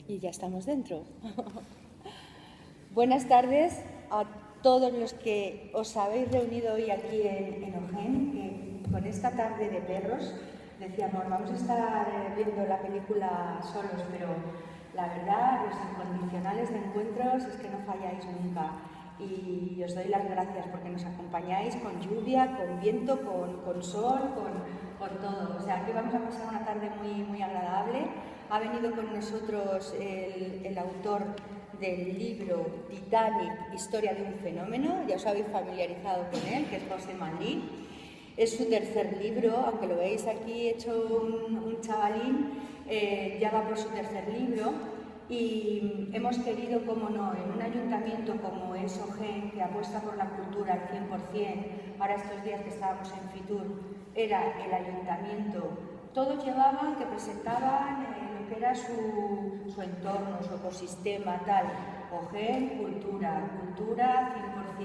Y ya estamos dentro. Buenas tardes a todos los que os habéis reunido hoy aquí en Ojén, que con esta tarde de perros decíamos, vamos a estar viendo la película solos, pero la verdad, los incondicionales de encuentros es que no falláis nunca. Y os doy las gracias porque nos acompañáis con lluvia, con viento, con sol, con todo. O sea, aquí vamos a pasar una tarde muy agradable. Ha venido con nosotros el autor del libro Titanic, Historia de un fenómeno. Ya os habéis familiarizado con él, que es José Manlí. Es su tercer libro, aunque lo veis aquí hecho un chavalín, ya va por su tercer libro. Y hemos querido, como no, en un ayuntamiento como es Ojén, que apuesta por la cultura al 100%, ahora estos días que estábamos en Fitur, era el ayuntamiento, todos llevaban, que presentaban lo que era su entorno, su ecosistema, tal. Ojén, cultura 100%,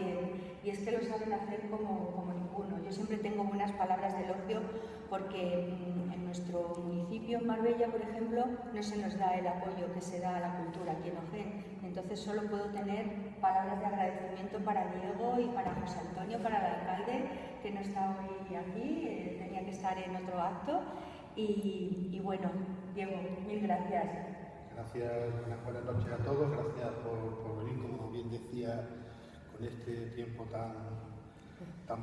y es que lo saben hacer como ninguno. Yo siempre tengo buenas palabras de elogio porque en nuestro municipio, en Marbella, por ejemplo, no se nos da el apoyo que se da a la cultura aquí en Ojén. Entonces solo puedo tener palabras de agradecimiento para Diego y para José Antonio, para el alcalde, que no está hoy aquí, tenía que estar en otro acto. Y bueno, Diego, mil gracias. Gracias, buenas noches a todos, gracias por venir, como bien decía, con este tiempo tan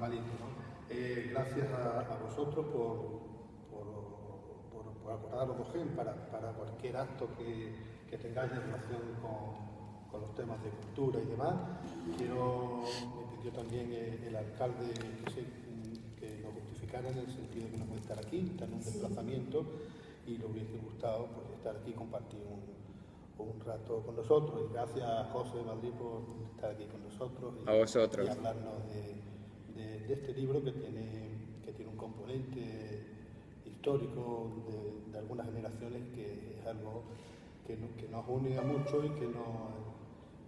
malito, ¿no? Gracias a vosotros por acordaros de Ojén para cualquier acto que tengáis en relación con los temas de cultura y demás. Me pidió también el alcalde que lo justificara en el sentido de que no puede estar aquí, está en un desplazamiento y le hubiese gustado pues, estar aquí y compartir un rato con nosotros. Y gracias a José de Madrid por estar aquí con nosotros a vosotros. Y hablarnos de este libro que tiene un componente histórico de algunas generaciones, que es algo que nos une a mucho y que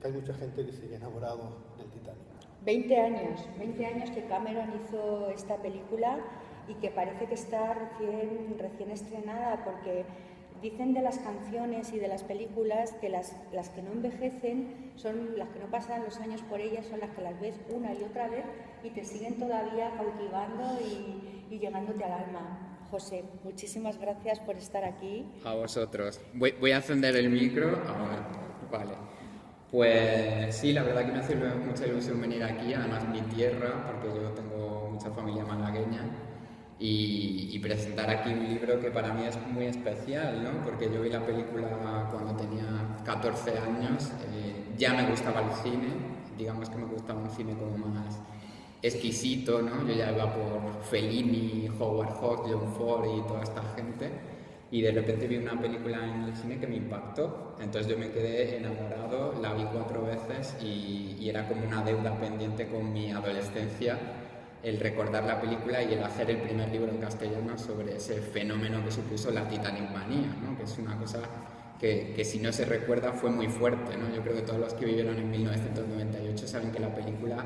hay mucha gente que sigue enamorado del Titanic. 20 años que Cameron hizo esta película y que parece que está recién estrenada, porque dicen de las canciones y de las películas que las que no envejecen son las que no pasan los años por ellas, son las que las ves una y otra vez y te siguen todavía cautivando y llegándote al alma. José, muchísimas gracias por estar aquí. A vosotros. Voy a encender el micro ahora. Vale. Pues sí, la verdad que me hace mucha ilusión venir aquí, además mi tierra, porque yo tengo mucha familia malagueña, y presentar aquí un libro que para mí es muy especial, ¿no? Porque yo vi la película cuando tenía 14 años, ya me gustaba el cine, digamos que me gustaba un cine como más exquisito, ¿no? Yo ya iba por Fellini, Howard Hawks, John Ford y toda esta gente, y de repente vi una película en el cine que me impactó, entonces yo me quedé enamorado, la vi 4 veces y era como una deuda pendiente con mi adolescencia el recordar la película y el hacer el primer libro en castellano sobre ese fenómeno que supuso la Titanic manía, ¿no? Que es una cosa que si no se recuerda fue muy fuerte, ¿no? Yo creo que todos los que vivieron en 1998 saben que la película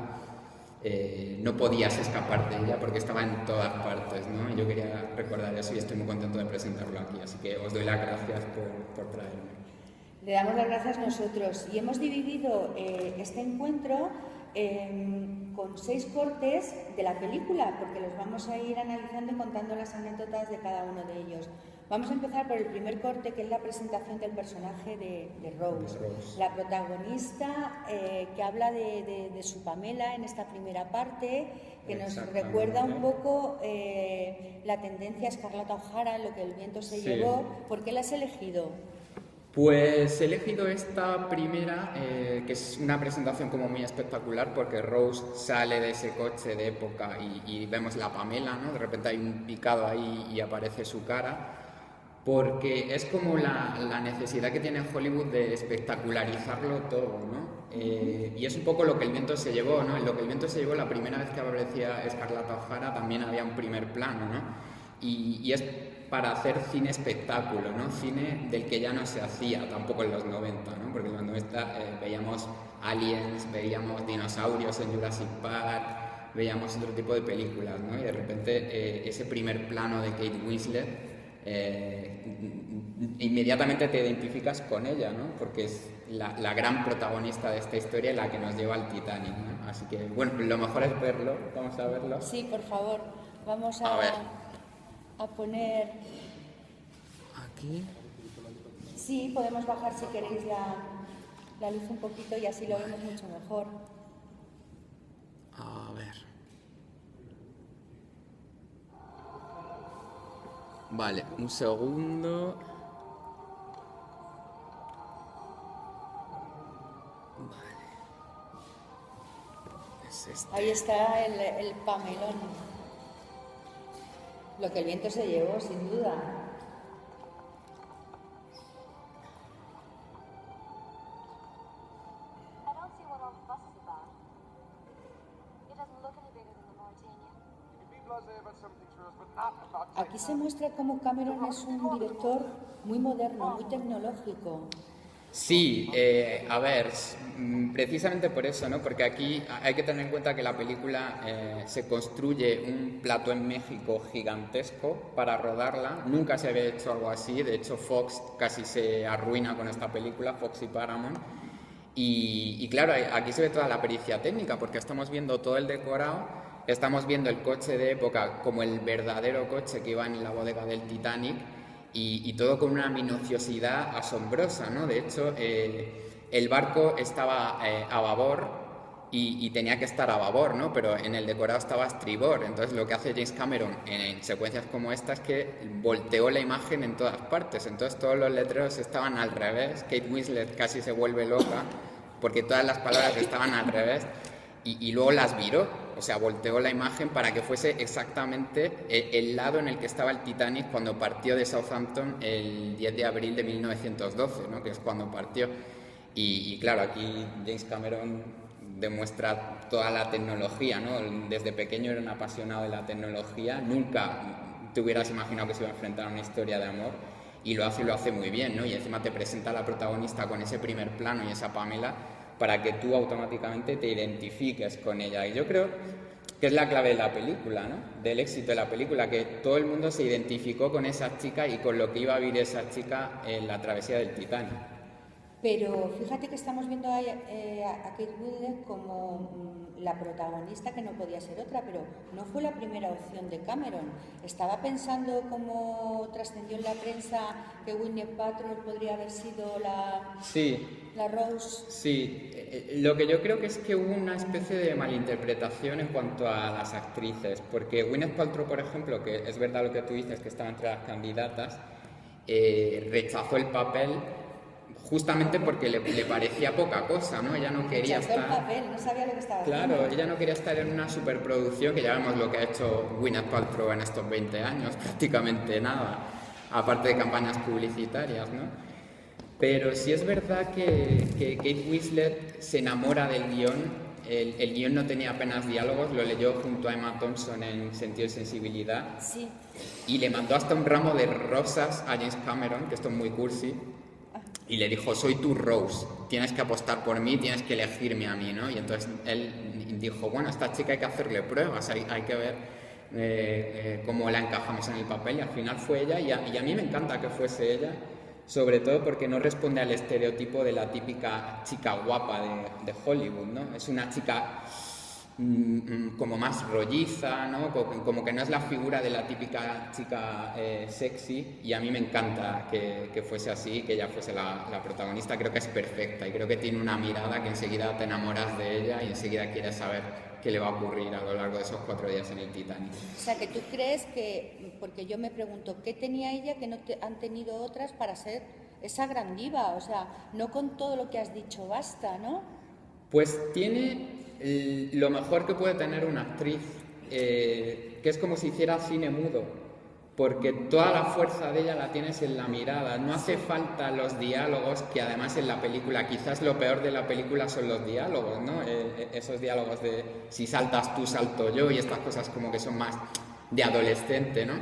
no podías escapar de ella porque estaba en todas partes, ¿no? Y yo quería recordar eso y estoy muy contento de presentarlo aquí, así que os doy las gracias por traerme. Le damos las gracias nosotros y hemos dividido este encuentro con 6 cortes de la película, porque los vamos a ir analizando y contando las anécdotas de cada uno de ellos. Vamos a empezar por el primer corte, que es la presentación del personaje de Rose, la protagonista que habla de su Pamela en esta primera parte, que nos recuerda un poco la tendencia a Scarlett O'Hara, lo que el viento se llevó. ¿Por qué la has elegido? Pues he elegido esta primera, que es una presentación como muy espectacular, porque Rose sale de ese coche de época y vemos la Pamela, ¿no? De repente hay un picado ahí y aparece su cara, porque es como la necesidad que tiene Hollywood de espectacularizarlo todo, ¿no? Y es un poco lo que el viento se llevó, ¿no? En lo que el viento se llevó, la primera vez que aparecía Scarlett O'Hara también había un primer plano, ¿no? Y es para hacer cine espectáculo, ¿no? Cine del que ya no se hacía tampoco en los 90, ¿no? Porque en los 90 veíamos aliens, veíamos dinosaurios en Jurassic Park, veíamos otro tipo de películas, ¿no? Y de repente ese primer plano de Kate Winslet inmediatamente te identificas con ella, ¿no? Porque es la gran protagonista de esta historia y la que nos lleva al Titanic, ¿no? Así que, bueno, lo mejor es verlo, vamos a verlo. Sí, por favor, vamos A ver. a poner... Aquí. Sí, podemos bajar si queréis la luz un poquito y así lo vemos mucho mejor. A ver. Vale, un segundo. Vale. Es este. Ahí está el pamelón. Lo que el viento se llevó, sin duda. I don't see what all the fuss is about. It doesn't look any bigger than the Mauritania. You can be blasé about something, Charles, but not about Aquí se muestra cómo Cameron es un director muy moderno, muy tecnológico. Sí, a ver, precisamente por eso, ¿no? Porque aquí hay que tener en cuenta que la película se construye un plató en México gigantesco para rodarla. Nunca se había hecho algo así. De hecho, Fox casi se arruina con esta película, Fox y Paramount. Y claro, aquí se ve toda la pericia técnica, porque estamos viendo todo el decorado, estamos viendo el coche de época como el verdadero coche que iba en la bodega del Titanic. Y todo con una minuciosidad asombrosa, ¿no? De hecho, el barco estaba a babor y tenía que estar a babor, ¿no? Pero en el decorado estaba a estribor. Entonces, lo que hace James Cameron en secuencias como esta es que volteó la imagen en todas partes. Entonces, todos los letreros estaban al revés. Kate Winslet casi se vuelve loca porque todas las palabras estaban al revés y luego las viró. O sea, volteó la imagen para que fuese exactamente el lado en el que estaba el Titanic cuando partió de Southampton el 10 de abril de 1912, ¿no? Que es cuando partió. Y claro, aquí James Cameron demuestra toda la tecnología, ¿no? Desde pequeño era un apasionado de la tecnología, nunca te hubieras imaginado que se iba a enfrentar a una historia de amor y lo hace muy bien, ¿no? Y encima te presenta a la protagonista con ese primer plano y esa Pamela para que tú automáticamente te identifiques con ella. Y yo creo que es la clave de la película, ¿no? Del éxito de la película, que todo el mundo se identificó con esa chica y con lo que iba a vivir esa chica en la travesía del Titanic. Pero fíjate que estamos viendo a Kate Winslet como la protagonista, que no podía ser otra, pero no fue la primera opción de Cameron. Estaba pensando, como trascendió en la prensa, que Gwyneth Paltrow podría haber sido la Rose. Sí, lo que yo creo que es que hubo una especie de malinterpretación en cuanto a las actrices, porque Gwyneth Paltrow, por ejemplo, que es verdad lo que tú dices, que estaba entre las candidatas, rechazó el papel justamente porque le parecía poca cosa, ¿no? Ella no quería Rechazó estar... el papel, no sabía lo que estaba haciendo. Claro, ella no quería estar en una superproducción, que ya vemos lo que ha hecho Gwyneth Paltrow en estos 20 años, prácticamente nada, aparte de campañas publicitarias, ¿no? Pero sí es verdad que Kate Winslet se enamora del guión. El guión no tenía apenas diálogos, lo leyó junto a Emma Thompson en Sentido y Sensibilidad. Sí. Y le mandó hasta un ramo de rosas a James Cameron, que esto es muy cursi, y le dijo: soy tu Rose, tienes que apostar por mí, tienes que elegirme a mí, ¿no? Y entonces él dijo: bueno, a esta chica hay que hacerle pruebas, hay que ver cómo la encajamos en el papel, y al final fue ella, y a mí me encanta que fuese ella, sobre todo porque no responde al estereotipo de la típica chica guapa de Hollywood, ¿no? Es una chica como más rolliza, ¿no? Como que no es la figura de la típica chica sexy, y a mí me encanta que fuese así, que ella fuese la protagonista. Creo que es perfecta y creo que tiene una mirada que enseguida te enamoras de ella y enseguida quieres saber qué le va a ocurrir a lo largo de esos 4 días en el Titanic. O sea, que tú crees que, porque yo me pregunto, ¿qué tenía ella que no han tenido otras para ser esa gran diva? O sea, no con todo lo que has dicho basta, ¿no? Pues tiene lo mejor que puede tener una actriz, que es como si hiciera cine mudo, porque toda la fuerza de ella la tienes en la mirada, no hace falta los diálogos, que además en la película, quizás lo peor de la película son los diálogos, ¿no? Esos diálogos de si saltas tú, salto yo, y estas cosas como que son más de adolescente, ¿no?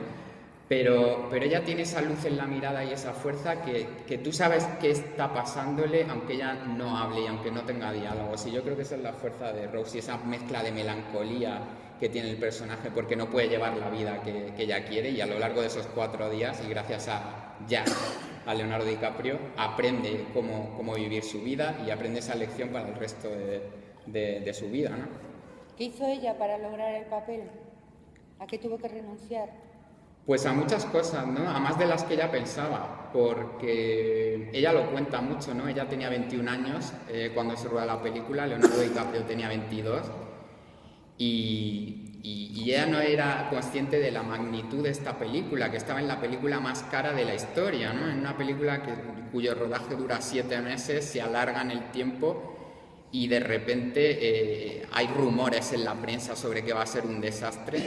Pero ella tiene esa luz en la mirada y esa fuerza que tú sabes qué está pasándole, aunque ella no hable y aunque no tenga diálogos. Y yo creo que esa es la fuerza de Rose, y esa mezcla de melancolía que tiene el personaje, porque no puede llevar la vida que ella quiere, y a lo largo de esos 4 días, y gracias a Jack, a Leonardo DiCaprio, aprende cómo vivir su vida y aprende esa lección para el resto de su vida, ¿no? ¿Qué hizo ella para lograr el papel? ¿A qué tuvo que renunciar? Pues a muchas cosas, ¿no? A más de las que ella pensaba, porque ella lo cuenta mucho, ¿no? Ella tenía 21 años cuando se rueda la película, Leonardo DiCaprio tenía 22, y ella no era consciente de la magnitud de esta película, que estaba en la película más cara de la historia, ¿no? En una película cuyo rodaje dura 7 meses, se alarga en el tiempo y de repente hay rumores en la prensa sobre que va a ser un desastre,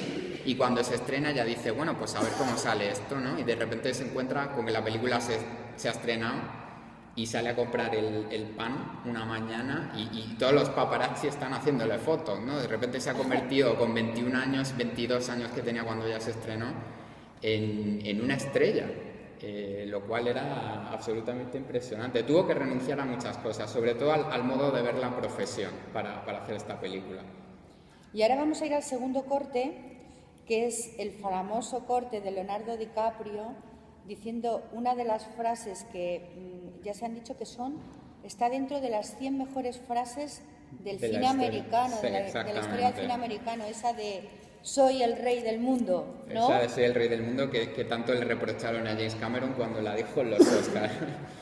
y cuando se estrena ella dice, bueno, pues a ver cómo sale esto, ¿no? Y de repente se encuentra con que la película se ha estrenado y sale a comprar el pan una mañana y todos los paparazzi están haciéndole fotos, ¿no? De repente se ha convertido con 21 años, 22 años que tenía cuando ya se estrenó, en una estrella, lo cual era absolutamente impresionante. Tuvo que renunciar a muchas cosas, sobre todo al modo de ver la profesión para hacer esta película. Y ahora vamos a ir al segundo corte, que es el famoso corte de Leonardo DiCaprio, diciendo una de las frases que ya se han dicho que está dentro de las 100 mejores frases del cine americano, sí, de la historia del cine americano, esa de soy el rey del mundo, ¿no? Esa de soy el rey del mundo que tanto le reprocharon a James Cameron cuando la dijo en los Oscars.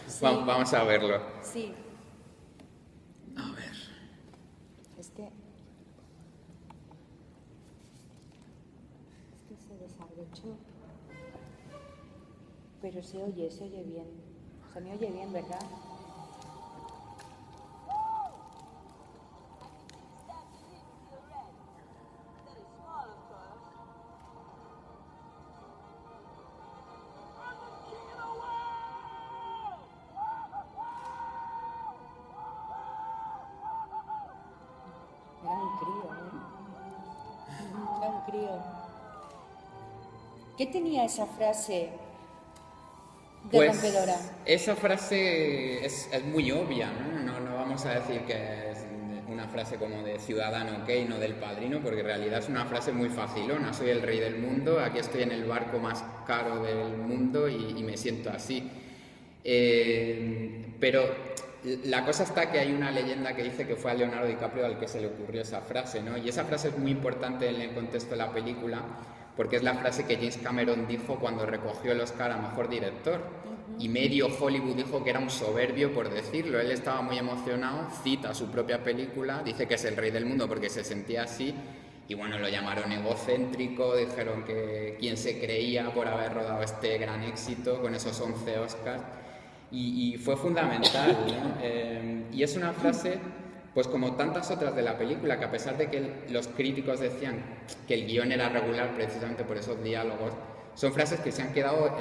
Sí. Vamos a verlo. Sí. A ver. Es que se desabrochó. Pero se oye bien. Se me oye bien, ¿verdad? Era un crío, ¿eh? Era un crío. ¿Qué tenía esa frase de rompedora? Esa frase es muy obvia, ¿no? No vamos a decir que es una frase como de Ciudadano Kane, no del Padrino, porque en realidad es una frase muy facilona. Soy el rey del mundo, aquí estoy en el barco más caro del mundo y me siento así. Pero la cosa está que hay una leyenda que dice que fue a Leonardo DiCaprio al que se le ocurrió esa frase, ¿no? Y esa frase es muy importante en el contexto de la película, porque es la frase que James Cameron dijo cuando recogió el Oscar a Mejor Director. Y medio Hollywood dijo que era un soberbio por decirlo. Él estaba muy emocionado, cita su propia película, dice que es el rey del mundo porque se sentía así, y bueno, lo llamaron egocéntrico, dijeron que quién se creía por haber rodado este gran éxito con esos 11 Oscars, y fue fundamental, ¿no? Y es una frase, pues como tantas otras de la película, que a pesar de que los críticos decían que el guión era regular precisamente por esos diálogos, son frases que se han quedado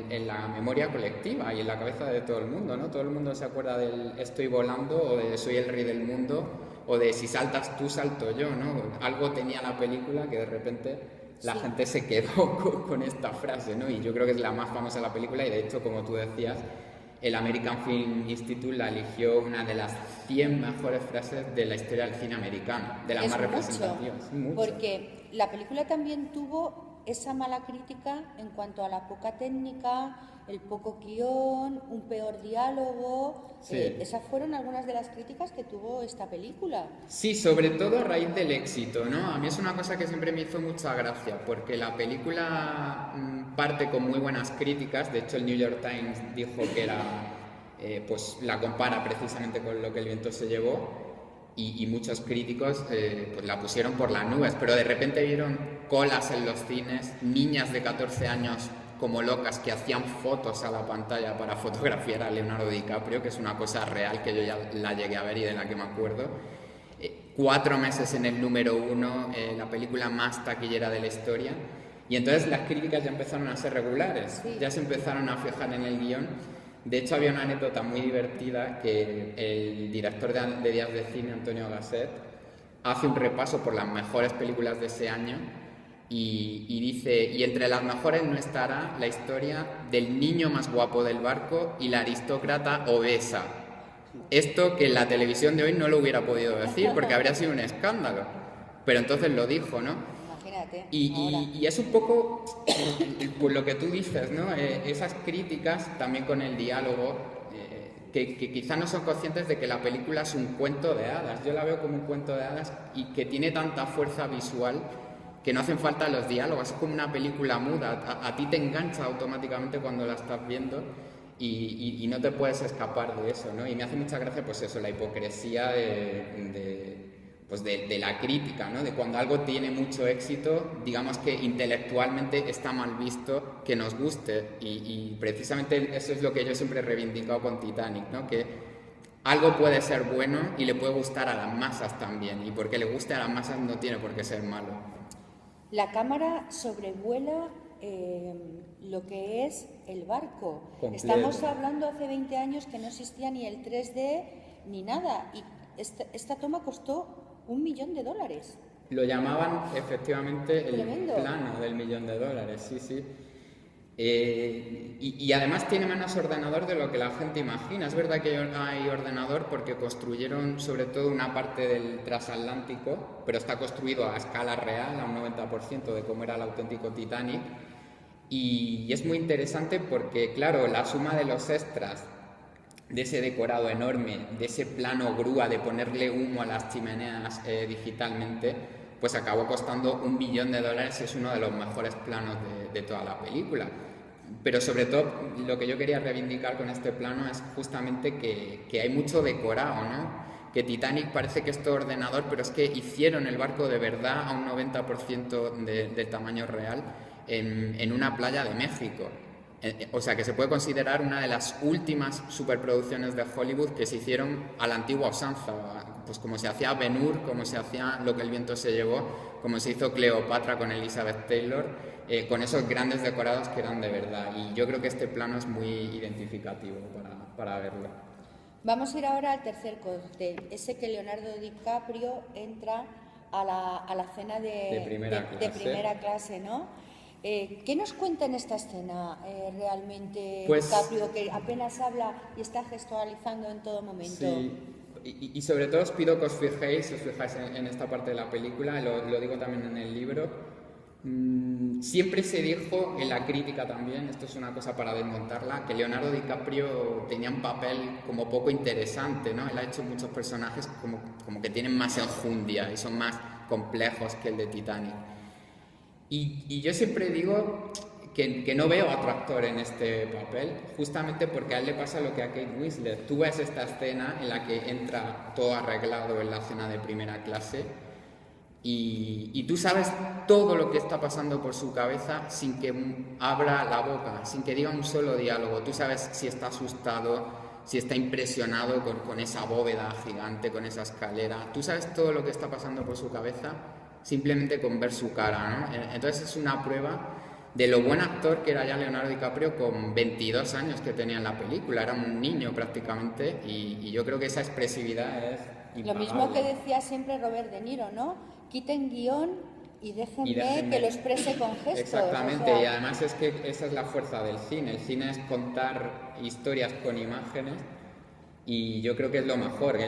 en la memoria colectiva y en la cabeza de todo el mundo, ¿no? Todo el mundo se acuerda del estoy volando, o de soy el rey del mundo, o de si saltas tú, salto yo, ¿no? Algo tenía la película que de repente la gente se quedó con esta frase, ¿no? Y yo creo que es la más famosa de la película, y de hecho, como tú decías, el American Film Institute la eligió una de las 100 mejores frases de la historia del cine americano, de las más representativas. Mucho, porque la película también tuvo esa mala crítica en cuanto a la poca técnica, el poco guión, un peor diálogo. Sí. Esas fueron algunas de las críticas que tuvo esta película. Sí, sobre todo a raíz del éxito, ¿no? A mí es una cosa que siempre me hizo mucha gracia, porque la película parte con muy buenas críticas. De hecho, el New York Times dijo que era, pues la compara precisamente con Lo que el viento se llevó, y muchos críticos pues la pusieron por las nubes, pero de repente vieron colas en los cines, niñas de 14 años como locas que hacían fotos a la pantalla para fotografiar a Leonardo DiCaprio, que es una cosa real que yo ya la llegué a ver y de la que me acuerdo. 4 meses en el número 1, la película más taquillera de la historia, y entonces las críticas ya empezaron a ser regulares, ya se empezaron a fijar en el guión. De hecho, había una anécdota muy divertida que el director de Días de Cine, Antonio Gasset, hace un repaso por las mejores películas de ese año y dice, y entre las mejores no estará la historia del niño más guapo del barco y la aristócrata obesa. Esto que en la televisión de hoy no lo hubiera podido decir porque habría sido un escándalo, pero entonces lo dijo, ¿no? Imagínate. imagínate. Y es un poco pues lo que tú dices, ¿no? Esas críticas también con el diálogo, que quizá no son conscientes de que la película es un cuento de hadas. Yo la veo como un cuento de hadas y que tiene tanta fuerza visual que no hacen falta los diálogos. Es como una película muda. A ti te engancha automáticamente cuando la estás viendo y no te puedes escapar de eso, ¿no? Y me hace mucha gracia, pues eso, la hipocresía de la crítica, ¿no? De cuando algo tiene mucho éxito, digamos que intelectualmente está mal visto que nos guste. Y precisamente eso es lo que yo siempre he reivindicado con Titanic, ¿no? Que algo puede ser bueno y le puede gustar a las masas también. Y porque le guste a las masas no tiene por qué ser malo. La cámara sobrevuela lo que es el barco. Completo. Estamos hablando hace 20 años que no existía ni el 3D ni nada. Y esta toma costó $1 millón. Lo llamaban efectivamente el Tremendo. plano del $1 millón, sí, sí. Y además tiene menos ordenador de lo que la gente imagina. Es verdad que hay ordenador porque construyeron sobre todo una parte del transatlántico, pero está construido a escala real, a un 90% de cómo era el auténtico Titanic. Y es muy interesante porque, claro, la suma de los extras, de ese decorado enorme, de ese plano grúa, de ponerle humo a las chimeneas digitalmente, pues acabó costando $1 millón y es uno de los mejores planos de toda la película. Pero sobre todo lo que yo quería reivindicar con este plano es justamente que hay mucho decorado, ¿no? Que Titanic parece que es todo ordenador, pero es que hicieron el barco de verdad a un 90% del tamaño real en una playa de México. O sea, que se puede considerar una de las últimas superproducciones de Hollywood que se hicieron a la antigua usanza, pues como se hacía Ben-Hur, como se hacía Lo que el viento se llevó, como se hizo Cleopatra con Elizabeth Taylor, con esos grandes decorados que eran de verdad. Y yo creo que este plano es muy identificativo para verlo. Vamos a ir ahora al tercer corte, ese que Leonardo DiCaprio entra a la cena de primera clase, ¿no? ¿Qué nos cuenta en esta escena realmente Pues, DiCaprio, que apenas habla y está gestualizando en todo momento? Sí, y sobre todo os pido que os fijáis en esta parte de la película, lo digo también en el libro. Siempre se dijo en la crítica también, esto es una cosa para desmontarla, que Leonardo DiCaprio tenía un papel como poco interesante, ¿no? Él ha hecho muchos personajes como que tienen más enjundia y son más complejos que el de Titanic. Y yo siempre digo que no veo a otro actor en este papel, justamente porque a él le pasa lo que a Kate Winslet. Tú ves esta escena en la que entra todo arreglado en la cena de primera clase y tú sabes todo lo que está pasando por su cabeza sin que abra la boca, sin que diga un solo diálogo. Tú sabes si está asustado, si está impresionado con esa bóveda gigante, con esa escalera. Tú sabes todo lo que está pasando por su cabeza simplemente con ver su cara, ¿no? Entonces es una prueba de lo buen actor que era ya Leonardo DiCaprio con 22 años que tenía en la película. Era un niño prácticamente y yo creo que esa expresividad es impagable. Lo mismo que decía siempre Robert De Niro, ¿no? Quiten guión y déjenme que lo exprese con gestos. Exactamente, o sea, y además es que esa es la fuerza del cine. El cine es contar historias con imágenes y yo creo que es lo mejor,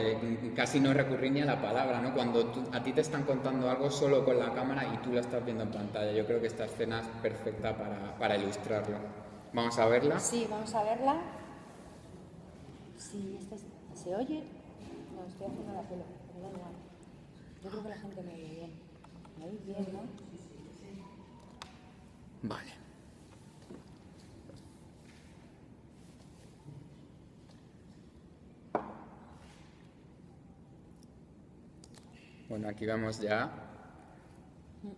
casi no recurrir ni a la palabra, ¿no? Cuando a ti te están contando algo solo con la cámara y tú lo estás viendo en pantalla. Yo creo que esta escena es perfecta para ilustrarlo. ¿Vamos a verla? Sí, vamos a verla. Sí, ¿se oye? No, estoy haciendo la pelo, pero da igual. Yo creo que la gente me oye bien. ¿Me oís bien, no? Vale. Bueno, aquí vemos ya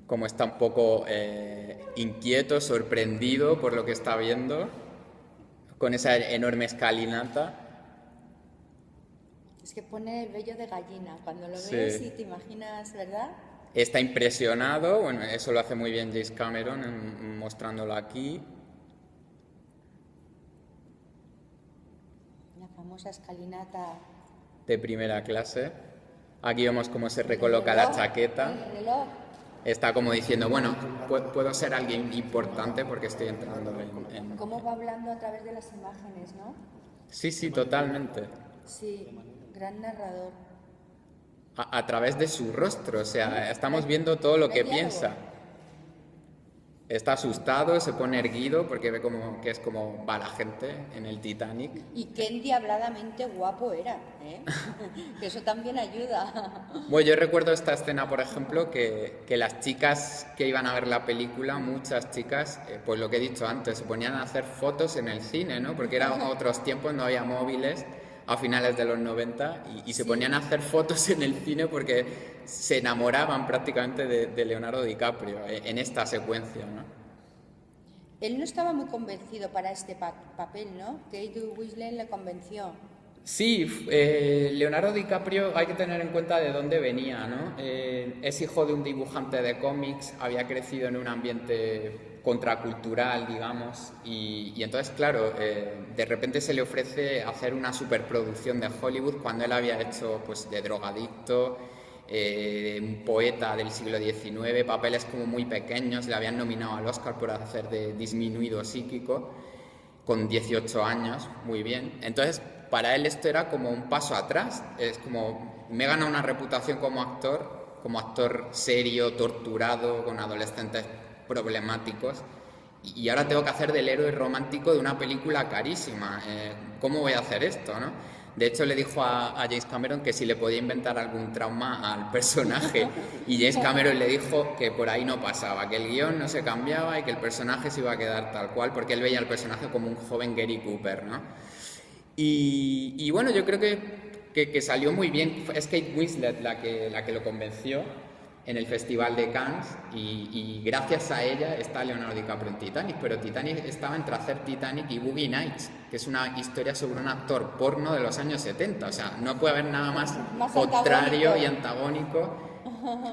cómo está un poco inquieto, sorprendido por lo que está viendo, con esa enorme escalinata. Es que pone el vello de gallina. Cuando lo Sí. ves y te imaginas, ¿verdad? Está impresionado, bueno, eso lo hace muy bien James Cameron mostrándolo aquí. La famosa escalinata. De primera clase. Aquí vemos cómo se recoloca la chaqueta. El reloj. Está como diciendo, bueno, puedo ser alguien importante porque estoy entrando en... Cómo va hablando a través de las imágenes, ¿no? Sí, sí, totalmente. Sí, gran narrador. A través de su rostro, o sea, estamos viendo todo lo que El diálogo. piensa. Está asustado, se pone erguido porque ve como que es como va la gente en el Titanic. Y qué endiabladamente guapo era, ¿eh? Que eso también ayuda. Bueno, yo recuerdo esta escena, por ejemplo, que las chicas que iban a ver la película, muchas chicas, pues lo que he dicho antes, se ponían a hacer fotos en el cine, ¿no? Porque eran otros tiempos, no había móviles a finales de los 90 y se ponían a hacer fotos en el cine porque se enamoraban prácticamente de Leonardo DiCaprio en esta secuencia, ¿no? Él no estaba muy convencido para este papel, ¿no? Kate Winslet le convenció. Sí, Leonardo DiCaprio hay que tener en cuenta de dónde venía, ¿no? Es hijo de un dibujante de cómics, había crecido en un ambiente contracultural, digamos, y entonces, claro, de repente se le ofrece hacer una superproducción de Hollywood cuando él había hecho, pues, de drogadicto, un poeta del siglo XIX, papeles como muy pequeños, le habían nominado al Oscar por hacer de disminuido psíquico, con 18 años, muy bien. Entonces, para él esto era como un paso atrás, es como, me he ganado una reputación como actor serio, torturado, con adolescentes problemáticos, y ahora tengo que hacer del héroe romántico de una película carísima. ¿Cómo voy a hacer esto, no? De hecho, le dijo a James Cameron que si le podía inventar algún trauma al personaje, y James Cameron le dijo que por ahí no pasaba, que el guión no se cambiaba y que el personaje se iba a quedar tal cual, porque él veía al personaje como un joven Gary Cooper, ¿no? Y bueno, yo creo que salió muy bien. Es Kate Winslet la que lo convenció en el Festival de Cannes, y gracias a ella está Leonardo DiCaprio en Titanic, pero Titanic estaba entre hacer Titanic y Boogie Nights, que es una historia sobre un actor porno de los años 70, o sea, no puede haber nada más contrario y antagónico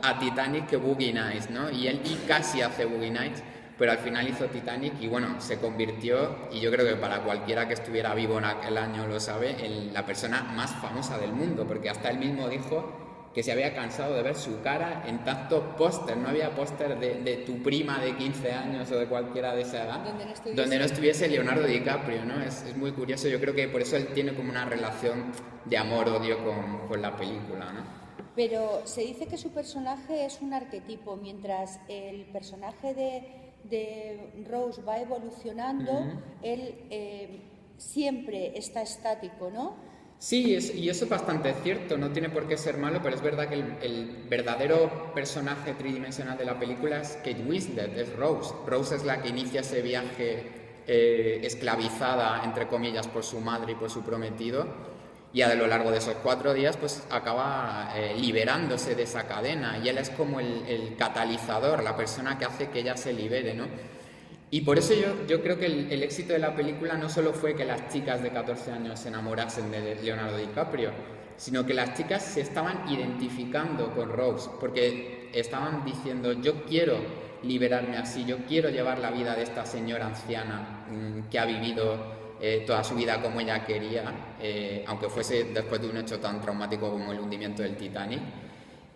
a Titanic que Boogie Nights, ¿no? Y él casi hace Boogie Nights, pero al final hizo Titanic y bueno, se convirtió, y yo creo que para cualquiera que estuviera vivo en aquel año lo sabe, en la persona más famosa del mundo, porque hasta él mismo dijo que se había cansado de ver su cara en tantos pósters. No había póster de tu prima de 15 años o de cualquiera de esa edad donde no estuviese Leonardo DiCaprio, ¿no? Es muy curioso. Yo creo que por eso él tiene como una relación de amor-odio con la película, ¿no? Pero se dice que su personaje es un arquetipo, mientras el personaje de Rose va evolucionando, él siempre está estático, ¿no? Sí, y eso es bastante cierto, no tiene por qué ser malo, pero es verdad que el verdadero personaje tridimensional de la película es Kate Winslet, es Rose. Rose es la que inicia ese viaje esclavizada, entre comillas, por su madre y por su prometido, y a lo largo de esos 4 días pues acaba liberándose de esa cadena, y él es como el catalizador, la persona que hace que ella se libere, ¿no? Y por eso yo creo que el éxito de la película no solo fue que las chicas de 14 años se enamorasen de Leonardo DiCaprio, sino que las chicas se estaban identificando con Rose, porque estaban diciendo, yo quiero liberarme así, yo quiero llevar la vida de esta señora anciana que ha vivido toda su vida como ella quería, aunque fuese después de un hecho tan traumático como el hundimiento del Titanic.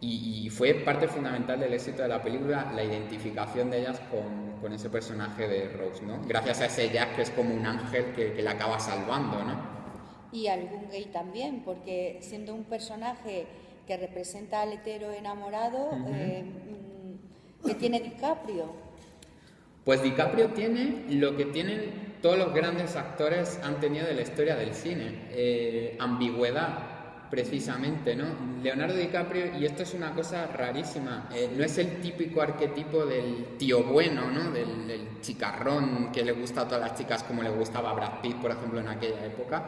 Y fue parte fundamental del éxito de la película la identificación de ellas con ese personaje de Rose, ¿no? Gracias a ese Jack que es como un ángel que la acaba salvando, ¿no? Y algún gay también, porque siendo un personaje que representa al hetero enamorado, ¿qué tiene DiCaprio? Pues DiCaprio tiene lo que tienen todos los grandes actores han tenido de la historia del cine, ambigüedad. Precisamente, ¿no? Leonardo DiCaprio, y esto es una cosa rarísima, no es el típico arquetipo del tío bueno, ¿no? Del chicarrón que le gusta a todas las chicas como le gustaba a Brad Pitt, por ejemplo, en aquella época,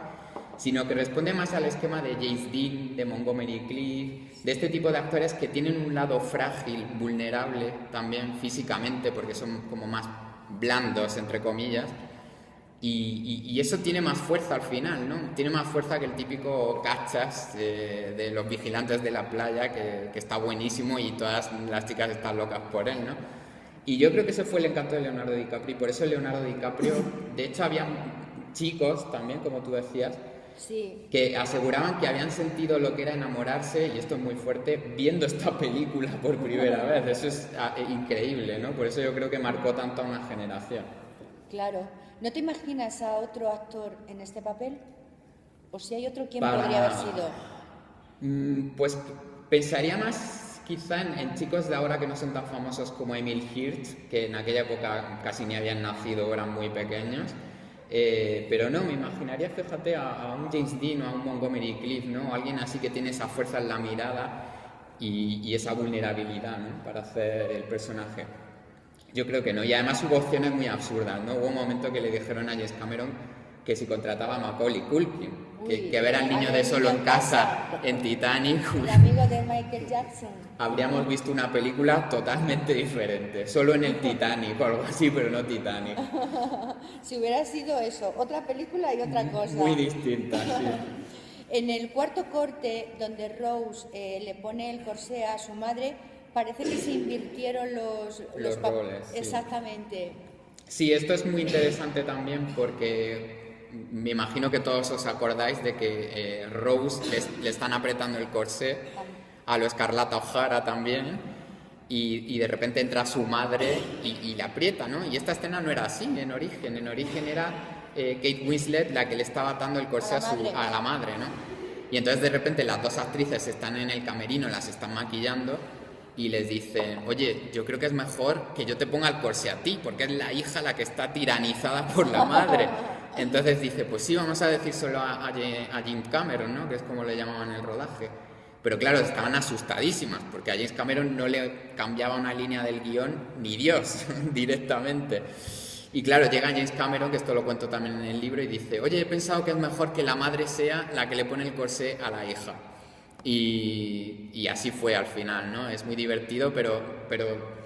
sino que responde más al esquema de James Dean, de Montgomery Clift, de este tipo de actores que tienen un lado frágil, vulnerable también físicamente, porque son como más blandos, entre comillas. Y eso tiene más fuerza al final, ¿no? Tiene más fuerza que el típico cachas de los vigilantes de la playa, que está buenísimo y todas las chicas están locas por él, ¿no? Y yo creo que ese fue el encanto de Leonardo DiCaprio, y por eso Leonardo DiCaprio, de hecho había chicos también, como tú decías, sí, que aseguraban que habían sentido lo que era enamorarse, y esto es muy fuerte, viendo esta película por primera vez. Eso es increíble, ¿no? Por eso yo creo que marcó tanto a una generación. Claro. ¿No te imaginas a otro actor en este papel? ¿O si hay otro, quién podría haber sido? Pues pensaría más quizá en chicos de ahora que no son tan famosos como Emil Hirsch, que en aquella época casi ni habían nacido o eran muy pequeños. Pero no, me imaginaría, fíjate, a un James Dean o a un Montgomery Clift, ¿no? Alguien así que tiene esa fuerza en la mirada y esa vulnerabilidad, ¿no? Para hacer el personaje. Yo creo que no. Y además hubo opciones muy absurdas, ¿no? Hubo un momento que le dijeron a James Cameron que si contrataba a Macaulay Culkin, que ver al niño de Solo en Casa en Titanic, El amigo de Michael Jackson. habríamos visto una película totalmente diferente, solo en el Titanic o algo así, pero no Titanic. Si hubiera sido eso, otra película y otra cosa. Muy distinta, sí. En el cuarto corte, donde Rose le pone el corsé a su madre, parece que se invirtieron los roles. Sí. Exactamente. Sí, esto es muy interesante también porque me imagino que todos os acordáis de que Rose le están apretando el corsé, a lo Scarlett O'Hara también, y de repente entra su madre y le aprieta, ¿no? Y esta escena no era así en origen era Kate Winslet la que le estaba atando el corsé a la madre, ¿no? Y entonces de repente las dos actrices están en el camerino, las están maquillando y les dicen, oye, yo creo que es mejor que yo te ponga el corsé a ti, porque es la hija la que está tiranizada por la madre. Entonces dice, pues sí, vamos a decir solo a James Cameron, ¿no? Que es como le llamaban en el rodaje. Pero claro, estaban asustadísimas, porque a James Cameron no le cambiaba una línea del guión ni Dios, directamente. Y claro, llega James Cameron, que esto lo cuento también en el libro, y dice, oye, he pensado que es mejor que la madre sea la que le pone el corsé a la hija. Y así fue al final, ¿no? Es muy divertido, pero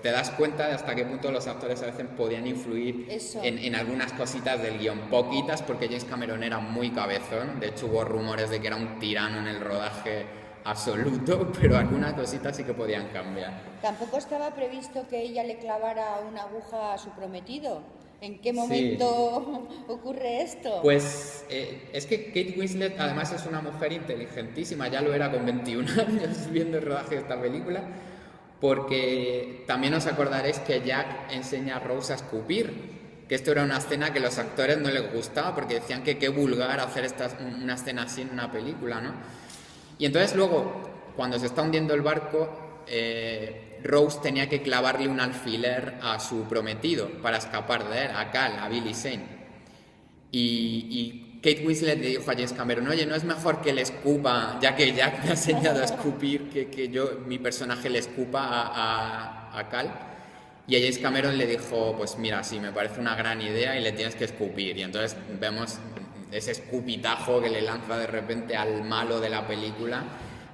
te das cuenta de hasta qué punto los actores a veces podían influir en algunas cositas del guión. Poquitas, porque James Cameron era muy cabezón. De hecho, hubo rumores de que era un tirano en el rodaje absoluto, pero algunas cositas sí que podían cambiar. Tampoco estaba previsto que ella le clavara una aguja a su prometido. ¿En qué momento ocurre esto? Pues es que Kate Winslet además es una mujer inteligentísima, ya lo era con 21 años viendo el rodaje de esta película, porque también os acordaréis que Jack enseña a Rose a escupir, que esto era una escena que a los actores no les gustaba porque decían que qué vulgar hacer una escena así en una película, ¿no? Y entonces luego, cuando se está hundiendo el barco, Rose tenía que clavarle un alfiler a su prometido para escapar de él, a Cal, a Billy Zane. Y Kate Winslet le dijo a James Cameron, oye, ¿no es mejor que le escupa, ya que Jack me ha enseñado a escupir, que mi personaje le escupa a Cal? Y a James Cameron le dijo, pues mira, sí, me parece una gran idea y le tienes que escupir. Y entonces vemos ese escupitajo que le lanza de repente al malo de la película,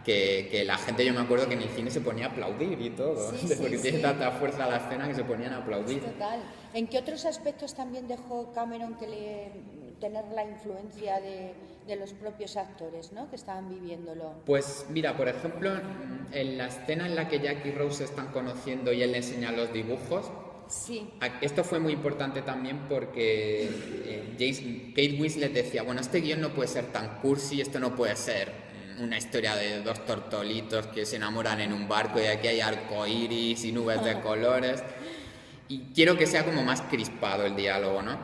que la gente, yo me acuerdo que en el cine se ponía a aplaudir y todo, porque tiene tanta fuerza la escena que se ponían a aplaudir. Total. ¿En qué otros aspectos también dejó Cameron tener la influencia de los propios actores, ¿no? Que estaban viviéndolo? Pues mira, por ejemplo, en la escena en la que Jack y Rose se están conociendo y él le enseña los dibujos, esto fue muy importante también porque Kate Winslet decía, bueno, este guión no puede ser tan cursi, esto no puede ser una historia de dos tortolitos que se enamoran en un barco y aquí hay arcoíris y nubes de colores, y quiero que sea como más crispado el diálogo, ¿no?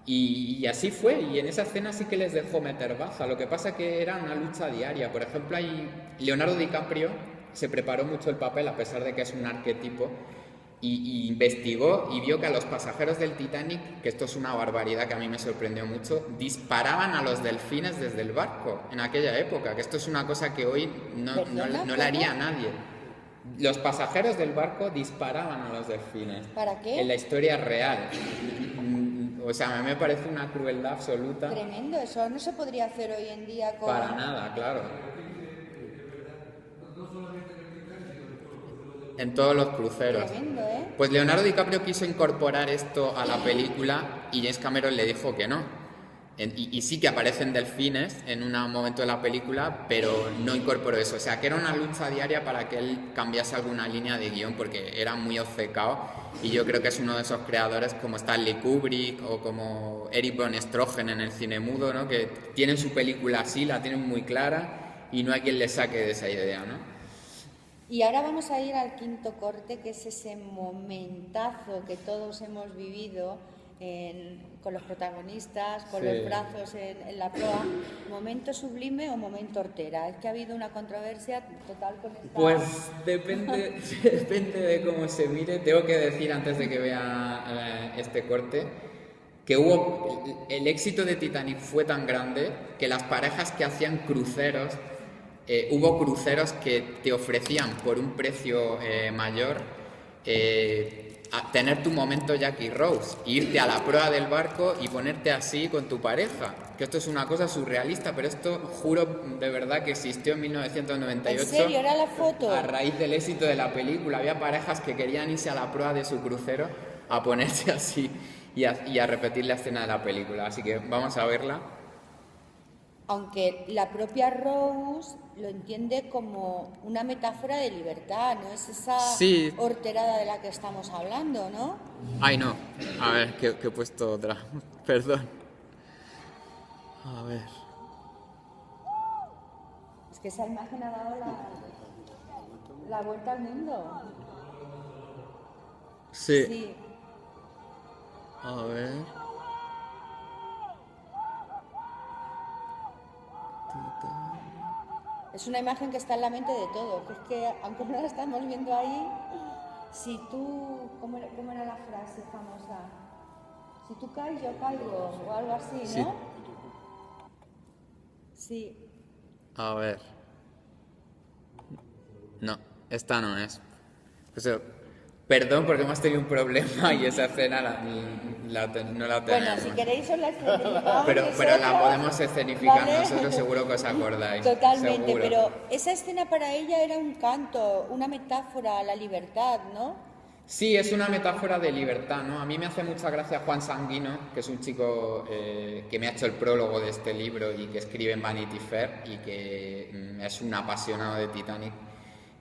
Y así fue, y en esa escena sí que les dejó meter baza. Lo que pasa que era una lucha diaria. Por ejemplo, ahí Leonardo DiCaprio se preparó mucho el papel, a pesar de que es un arquetipo, y investigó y vio que a los pasajeros del Titanic, que esto es una barbaridad que a mí me sorprendió mucho, disparaban a los delfines desde el barco en aquella época, que esto es una cosa que hoy no la haría nadie. Los pasajeros del barco disparaban a los delfines. ¿Para qué? En la historia real. O sea, a mí me parece una crueldad absoluta. Tremendo, eso no se podría hacer hoy en día con... Para nada, claro. En todos los cruceros. Tremendo, ¿eh? Pues Leonardo DiCaprio quiso incorporar esto a la película y James Cameron le dijo que no. Y sí que aparecen delfines en un momento de la película, pero no incorporó eso. O sea, que era una lucha diaria para que él cambiase alguna línea de guión, porque era muy obcecado. Y yo creo que es uno de esos creadores como Stanley Kubrick o como Eric von Stroheim en el cine mudo, ¿no? Que tienen su película así, la tienen muy clara y no hay quien le saque de esa idea, ¿no? Y ahora vamos a ir al quinto corte, que es ese momentazo que todos hemos vivido con los protagonistas, con Sí. los brazos en la proa, ¿momento sublime o momento hortera? Es que ha habido una controversia total con esta... Pues depende, depende de cómo se mire. Tengo que decir antes de que vea este corte que el éxito de Titanic fue tan grande que las parejas que hacían cruceros, hubo cruceros que te ofrecían por un precio mayor a tener tu momento Jackie Rose, irte a la proa del barco y ponerte así con tu pareja. Que esto es una cosa surrealista, pero esto juro de verdad que existió en 1998. ¿En serio? ¿Era la foto? A raíz del éxito de la película, había parejas que querían irse a la proa de su crucero a ponerse así y a repetir la escena de la película. Así que vamos a verla. Aunque la propia Rose lo entiende como una metáfora de libertad, no es esa Sí. horterada de la que estamos hablando, ¿no? Ay, no. A ver, que he puesto otra. Perdón. A ver. Es que esa imagen ha dado la vuelta al mundo. Sí. Sí. A ver. Es una imagen que está en la mente de todo, que es que aunque no la estamos viendo ahí, si tú, ¿cómo era la frase famosa? Si tú caes, yo caigo, o algo así, ¿no? Sí. Sí. A ver. No, esta no es. Perdón porque hemos tenido un problema y esa escena no la tenemos. Bueno, si queréis os la escenificamos. pero la nosotros, podemos escenificar ¿vale? nosotros, seguro que os acordáis. Totalmente, seguro. pero esa escena para ella era un canto, una metáfora a la libertad, ¿no? Sí, es una metáfora de libertad, ¿no? A mí me hace mucha gracia Juan Sanguino, que es un chico que me ha hecho el prólogo de este libro y que escribe en Vanity Fair y que es un apasionado de Titanic,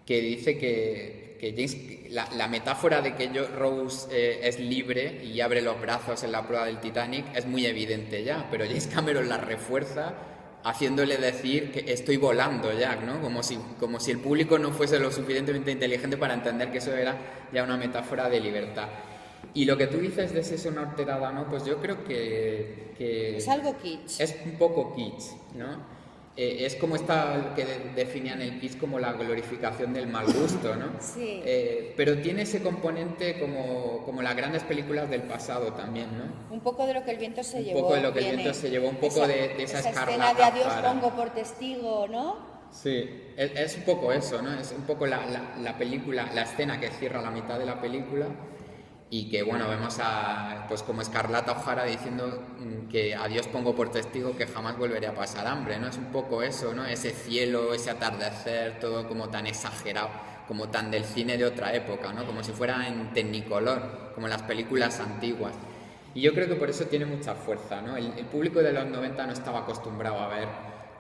que dice que James, la metáfora de que Rose es libre y abre los brazos en la proa del Titanic es muy evidente ya, pero James Cameron la refuerza haciéndole decir que estoy volando, Jack, ¿no? Como si el público no fuese lo suficientemente inteligente para entender que eso era ya una metáfora de libertad. Y lo que tú dices de si es una horterada, ¿no? Pues yo creo que Es algo kitsch. es un poco kitsch, ¿no? Es como esta que definían el kitsch como la glorificación del mal gusto, ¿no? Sí. Pero tiene ese componente como las grandes películas del pasado también, ¿no? Un poco de lo que el viento se llevó. Un poco de lo que el viene. viento se llevó, un poco de esa escena escarlata de adiós Zara. pongo por testigo, ¿no? Sí, es un poco eso, ¿no? Es un poco la película, la escena que cierra la mitad de la película y que, bueno, vemos pues como Escarlata O'Hara diciendo que a Dios pongo por testigo que jamás volveré a pasar hambre, ¿no? Es un poco eso, ¿no? Ese cielo, ese atardecer, todo como tan exagerado, como tan del cine de otra época, ¿no? Como si fuera en Technicolor, como en las películas antiguas. Y yo creo que por eso tiene mucha fuerza, ¿no? El público de los 90 no estaba acostumbrado a ver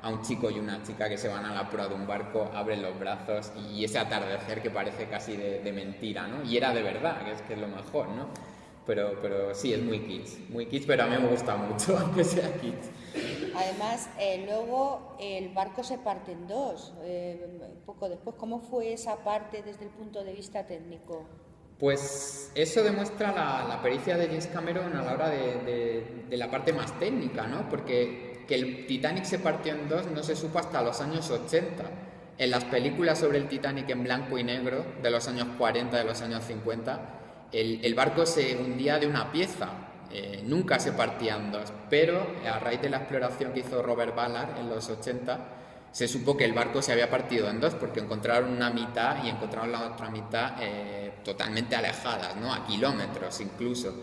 a un chico y una chica que se van a la proa de un barco, abren los brazos y ese atardecer que parece casi de mentira, ¿no? Y era de verdad, que es lo mejor, ¿no? Pero sí, es muy kitsch, pero a mí me gusta mucho, aunque sea kitsch. Además, luego el barco se parte en dos, poco después. ¿Cómo fue esa parte desde el punto de vista técnico? Pues eso demuestra la pericia de James Cameron a la hora de la parte más técnica, ¿no? Porque que el Titanic se partió en dos no se supo hasta los años 80. En las películas sobre el Titanic en blanco y negro de los años 40, de los años 50, el barco se hundía de una pieza, nunca se partía en dos. Pero a raíz de la exploración que hizo Robert Ballard en los 80, se supo que el barco se había partido en dos porque encontraron una mitad y encontraron la otra mitad totalmente alejadas, ¿no? A kilómetros incluso.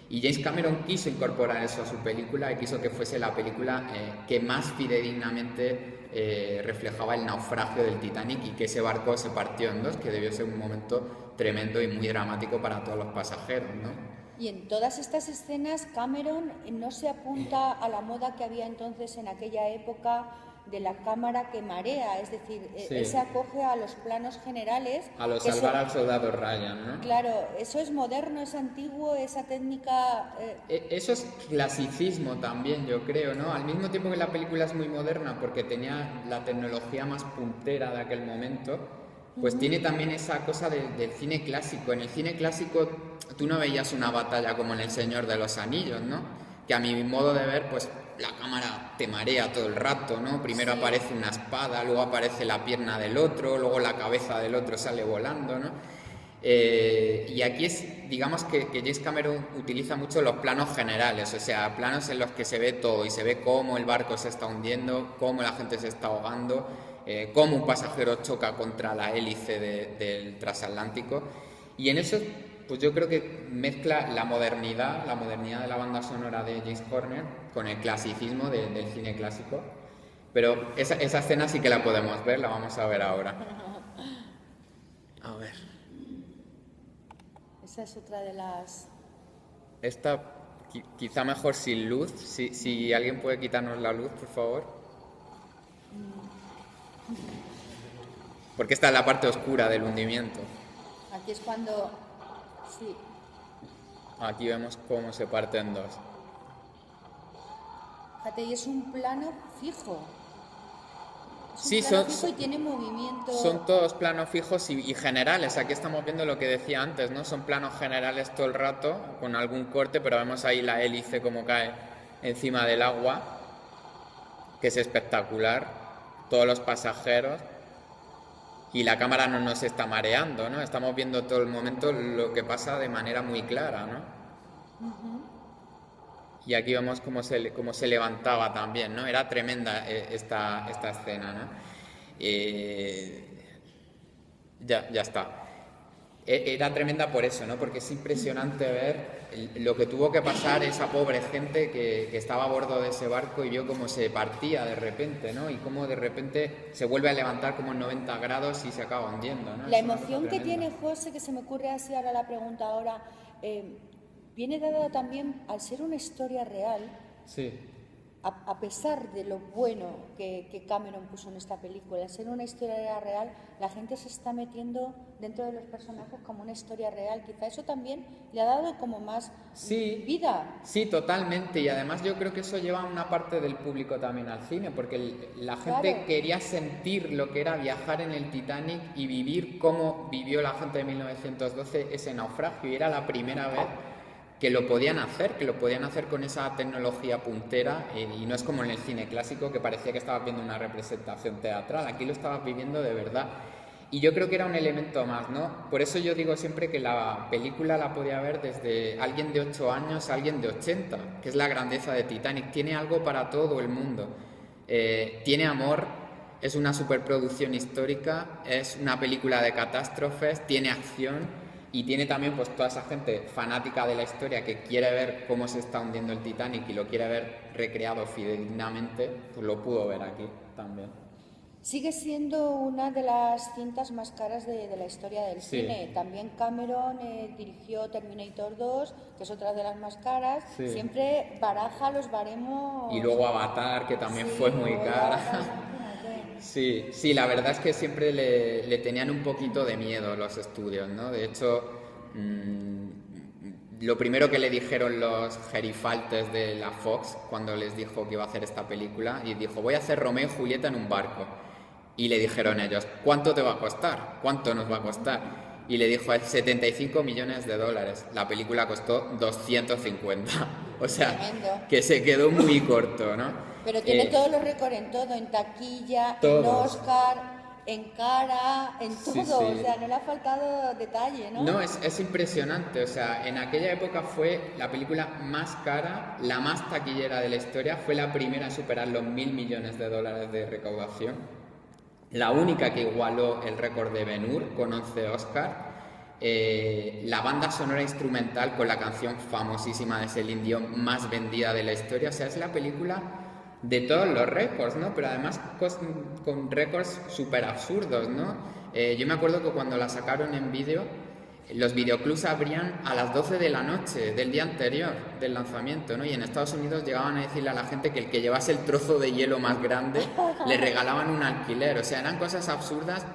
Y James Cameron quiso incorporar eso a su película y quiso que fuese la película que más fidedignamente reflejaba el naufragio del Titanic y que ese barco se partió en dos, que debió ser un momento tremendo y muy dramático para todos los pasajeros, ¿no? Y en todas estas escenas Cameron no se apunta a la moda que había entonces en aquella época de la cámara que marea, es decir, Sí. él se acoge a los planos generales. A lo que salvar son- al soldado Ryan, ¿no? Claro, eso es moderno, es antiguo, esa técnica... Eso es clasicismo también, yo creo, ¿no? Al mismo tiempo que la película es muy moderna porque tenía la tecnología más puntera de aquel momento, pues tiene también esa cosa del cine clásico. En el cine clásico tú no veías una batalla como en El Señor de los Anillos, ¿no? Que a mi modo de ver, pues la cámara te marea todo el rato, ¿no? Primero aparece una espada, luego aparece la pierna del otro, luego la cabeza del otro sale volando, ¿no? Y aquí es, digamos que James Cameron utiliza mucho los planos generales, o sea, planos en los que se ve todo y se ve cómo el barco se está hundiendo, cómo la gente se está ahogando, cómo un pasajero choca contra la hélice del transatlántico. Y en eso, pues yo creo que mezcla la modernidad de la banda sonora de James Horner con el clasicismo del cine clásico. Pero esa escena sí que la podemos ver, la vamos a ver ahora. A ver. Esa es otra de las... Esta quizá mejor sin luz. Si alguien puede quitarnos la luz, por favor. Porque esta es la parte oscura del hundimiento. Aquí es cuando... Sí. Aquí vemos cómo se parte en dos. Fíjate, y es un plano fijo. Sí, un plano fijo y tiene movimiento. Son todos planos fijos y generales. Aquí estamos viendo lo que decía antes, ¿no? Son planos generales todo el rato, con algún corte, pero vemos ahí la hélice como cae encima del agua, que es espectacular. Todos los pasajeros. Y la cámara no nos está mareando, ¿no? Estamos viendo todo el momento lo que pasa de manera muy clara, ¿no? Y aquí vemos cómo se levantaba también, ¿no? Era tremenda esta escena, ¿no? Ya está. Era tremenda por eso, ¿no? Porque es impresionante ver lo que tuvo que pasar esa pobre gente que estaba a bordo de ese barco y vio cómo se partía de repente, ¿no? Y cómo de repente se vuelve a levantar como en 90 grados y se acaba hundiendo, ¿no? La emoción que tiene José, que se me ocurre así ahora la pregunta ahora, viene dada también al ser una historia real. Sí. A pesar de lo bueno que Cameron puso en esta película, al ser una historia real, la gente se está metiendo dentro de los personajes como una historia real. Quizá eso también le ha dado como más vida. Sí, totalmente. Y además yo creo que eso lleva a una parte del público también al cine, porque la gente quería sentir lo que era viajar en el Titanic y vivir cómo vivió la gente de 1912 ese naufragio. Y era la primera vez que lo podían hacer con esa tecnología puntera, y no es como en el cine clásico que parecía que estabas viendo una representación teatral. Aquí lo estabas viviendo de verdad. Y yo creo que era un elemento más, ¿no? Por eso yo digo siempre que la película la podía ver desde alguien de 8 años a alguien de 80, que es la grandeza de Titanic. Tiene algo para todo el mundo. Tiene amor, es una superproducción histórica, es una película de catástrofes, tiene acción. Y tiene también pues toda esa gente fanática de la historia que quiere ver cómo se está hundiendo el Titanic y lo quiere ver recreado fidedignamente, pues lo pudo ver aquí también. Sigue siendo una de las cintas más caras de la historia del cine. También Cameron dirigió Terminator 2, que es otra de las más caras. Siempre baraja los baremos. Y luego Avatar, que también fue muy cara. Sí, la verdad es que siempre le tenían un poquito de miedo los estudios, ¿no? De hecho, lo primero que le dijeron los gerifaltes de la Fox cuando les dijo que iba a hacer esta película, y dijo, voy a hacer Romeo y Julieta en un barco. Y le dijeron ellos, ¿cuánto te va a costar? ¿Cuánto nos va a costar? Y le dijo, 75 millones de dólares. La película costó 250. O sea, tremendo. Que se quedó muy corto, ¿no? Pero tiene todos los récords en todo, en taquilla, todos. En Oscar, en cara, en todo. Sí. O sea, no le ha faltado detalle, ¿no? No, es impresionante. O sea, en aquella época fue la película más cara, la más taquillera de la historia. Fue la primera en superar los 1.000 millones de dólares de recaudación. La única que igualó el récord de Ben-Hur con 11 Oscar. La banda sonora instrumental con la canción famosísima de Celine Dion más vendida de la historia. O sea, es la película de todos los récords, ¿no? Pero además con récords súper absurdos, ¿no? Yo me acuerdo que cuando la sacaron en vídeo, los videoclubs abrían a las 12 de la noche del día anterior del lanzamiento, ¿no? Y en Estados Unidos llegaban a decirle a la gente que el que llevase el trozo de hielo más grande le regalaban un alquiler. O sea, eran cosas absurdas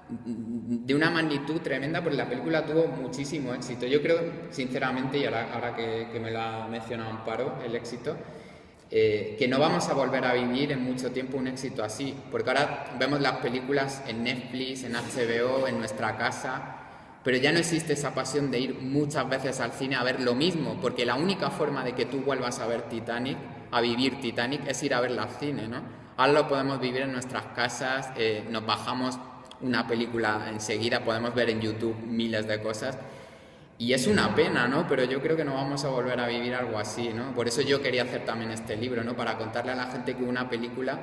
de una magnitud tremenda, porque la película tuvo muchísimo éxito. Yo creo, sinceramente, y ahora que me lo ha mencionado Amparo, el éxito, que no vamos a volver a vivir en mucho tiempo un éxito así, porque ahora vemos las películas en Netflix, en HBO, en nuestra casa, pero ya no existe esa pasión de ir muchas veces al cine a ver lo mismo, porque la única forma de que tú vuelvas a ver Titanic, a vivir Titanic, es ir a verla al cine, ¿no? Ahora lo podemos vivir en nuestras casas, nos bajamos una película enseguida, podemos ver en YouTube miles de cosas, y es una pena, ¿no? Pero yo creo que no vamos a volver a vivir algo así, ¿no? Por eso yo quería hacer también este libro, ¿no? Para contarle a la gente que hubo una película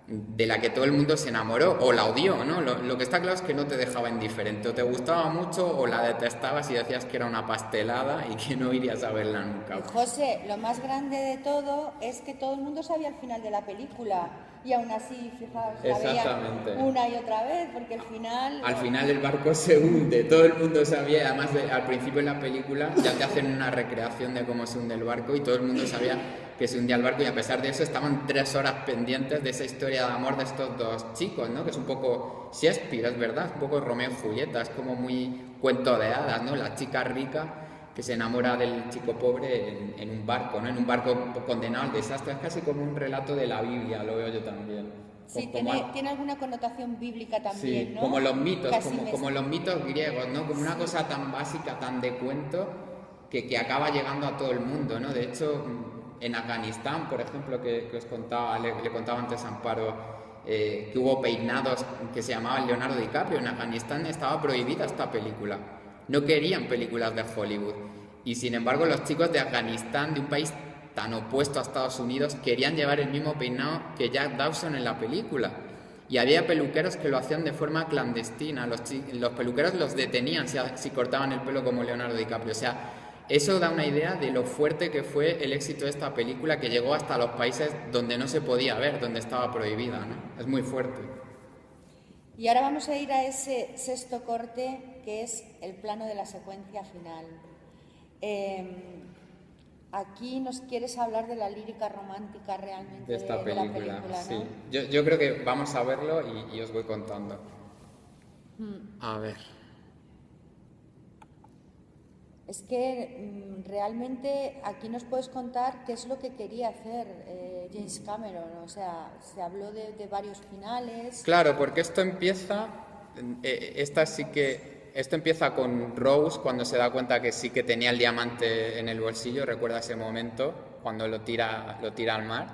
de la que todo el mundo se enamoró o la odió, ¿no? Lo que está claro es que no te dejaba indiferente, o te gustaba mucho o la detestabas y decías que era una pastelada y que no irías a verla nunca. Y José, lo más grande de todo es que todo el mundo sabía el final de la película y aún así, fijaos, la veían una y otra vez, porque al final el barco se hunde, todo el mundo sabía, además al principio de la película ya te hacen una recreación de cómo se hunde el barco y todo el mundo sabía que se hundía el barco, y a pesar de eso estaban 3 horas pendientes de esa historia de amor de estos dos chicos, ¿no? Que es un poco Shakespeare, es verdad, es un poco Romeo y Julieta, es como muy cuento de hadas, ¿no? La chica rica que se enamora del chico pobre en un barco, ¿no? En un barco condenado al desastre, es casi como un relato de la Biblia, lo veo yo también. Sí, tiene alguna connotación bíblica también, sí, ¿no? como los mitos, como los mitos griegos, ¿no? Como una cosa tan básica, tan de cuento, que acaba llegando a todo el mundo, ¿no? De hecho, en Afganistán, por ejemplo, que os contaba, le contaba antes a Amparo, que hubo peinados que se llamaban Leonardo DiCaprio. En Afganistán estaba prohibida esta película. No querían películas de Hollywood. Y sin embargo, los chicos de Afganistán, de un país tan opuesto a Estados Unidos, querían llevar el mismo peinado que Jack Dawson en la película. Y había peluqueros que lo hacían de forma clandestina. Los peluqueros los detenían si cortaban el pelo como Leonardo DiCaprio. O sea, eso da una idea de lo fuerte que fue el éxito de esta película, que llegó hasta los países donde no se podía ver, donde estaba prohibida, ¿no? Es muy fuerte. Y ahora vamos a ir a ese sexto corte, que es el plano de la secuencia final. Aquí nos quieres hablar de la lírica romántica realmente de esta película, de la película, sí. ¿no? Yo creo que vamos a verlo y os voy contando. A ver. Es que realmente aquí nos puedes contar qué es lo que quería hacer James Cameron. O sea, se habló de varios finales. Claro, porque esto empieza, esto empieza con Rose cuando se da cuenta que sí que tenía el diamante en el bolsillo. Recuerda ese momento cuando lo tira al mar.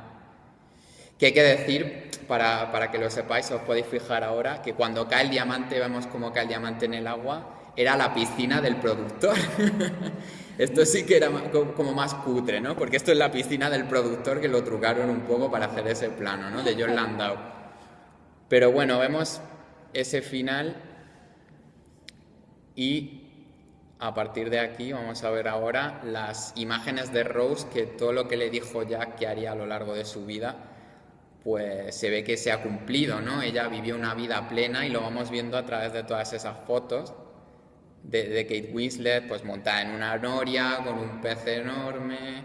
Que hay que decir, para que lo sepáis, os podéis fijar ahora, que cuando cae el diamante, vemos cómo cae el diamante en el agua, era la piscina del productor. Esto sí que era como más cutre, ¿no? Porque esto es la piscina del productor, que lo trucaron un poco para hacer ese plano, ¿no? De John Landau. Pero bueno, vemos ese final y a partir de aquí vamos a ver ahora las imágenes de Rose, que todo lo que le dijo Jack que haría a lo largo de su vida, pues se ve que se ha cumplido, ¿no? Ella vivió una vida plena y lo vamos viendo a través de todas esas fotos de Kate Winslet, pues montada en una noria, con un pez enorme.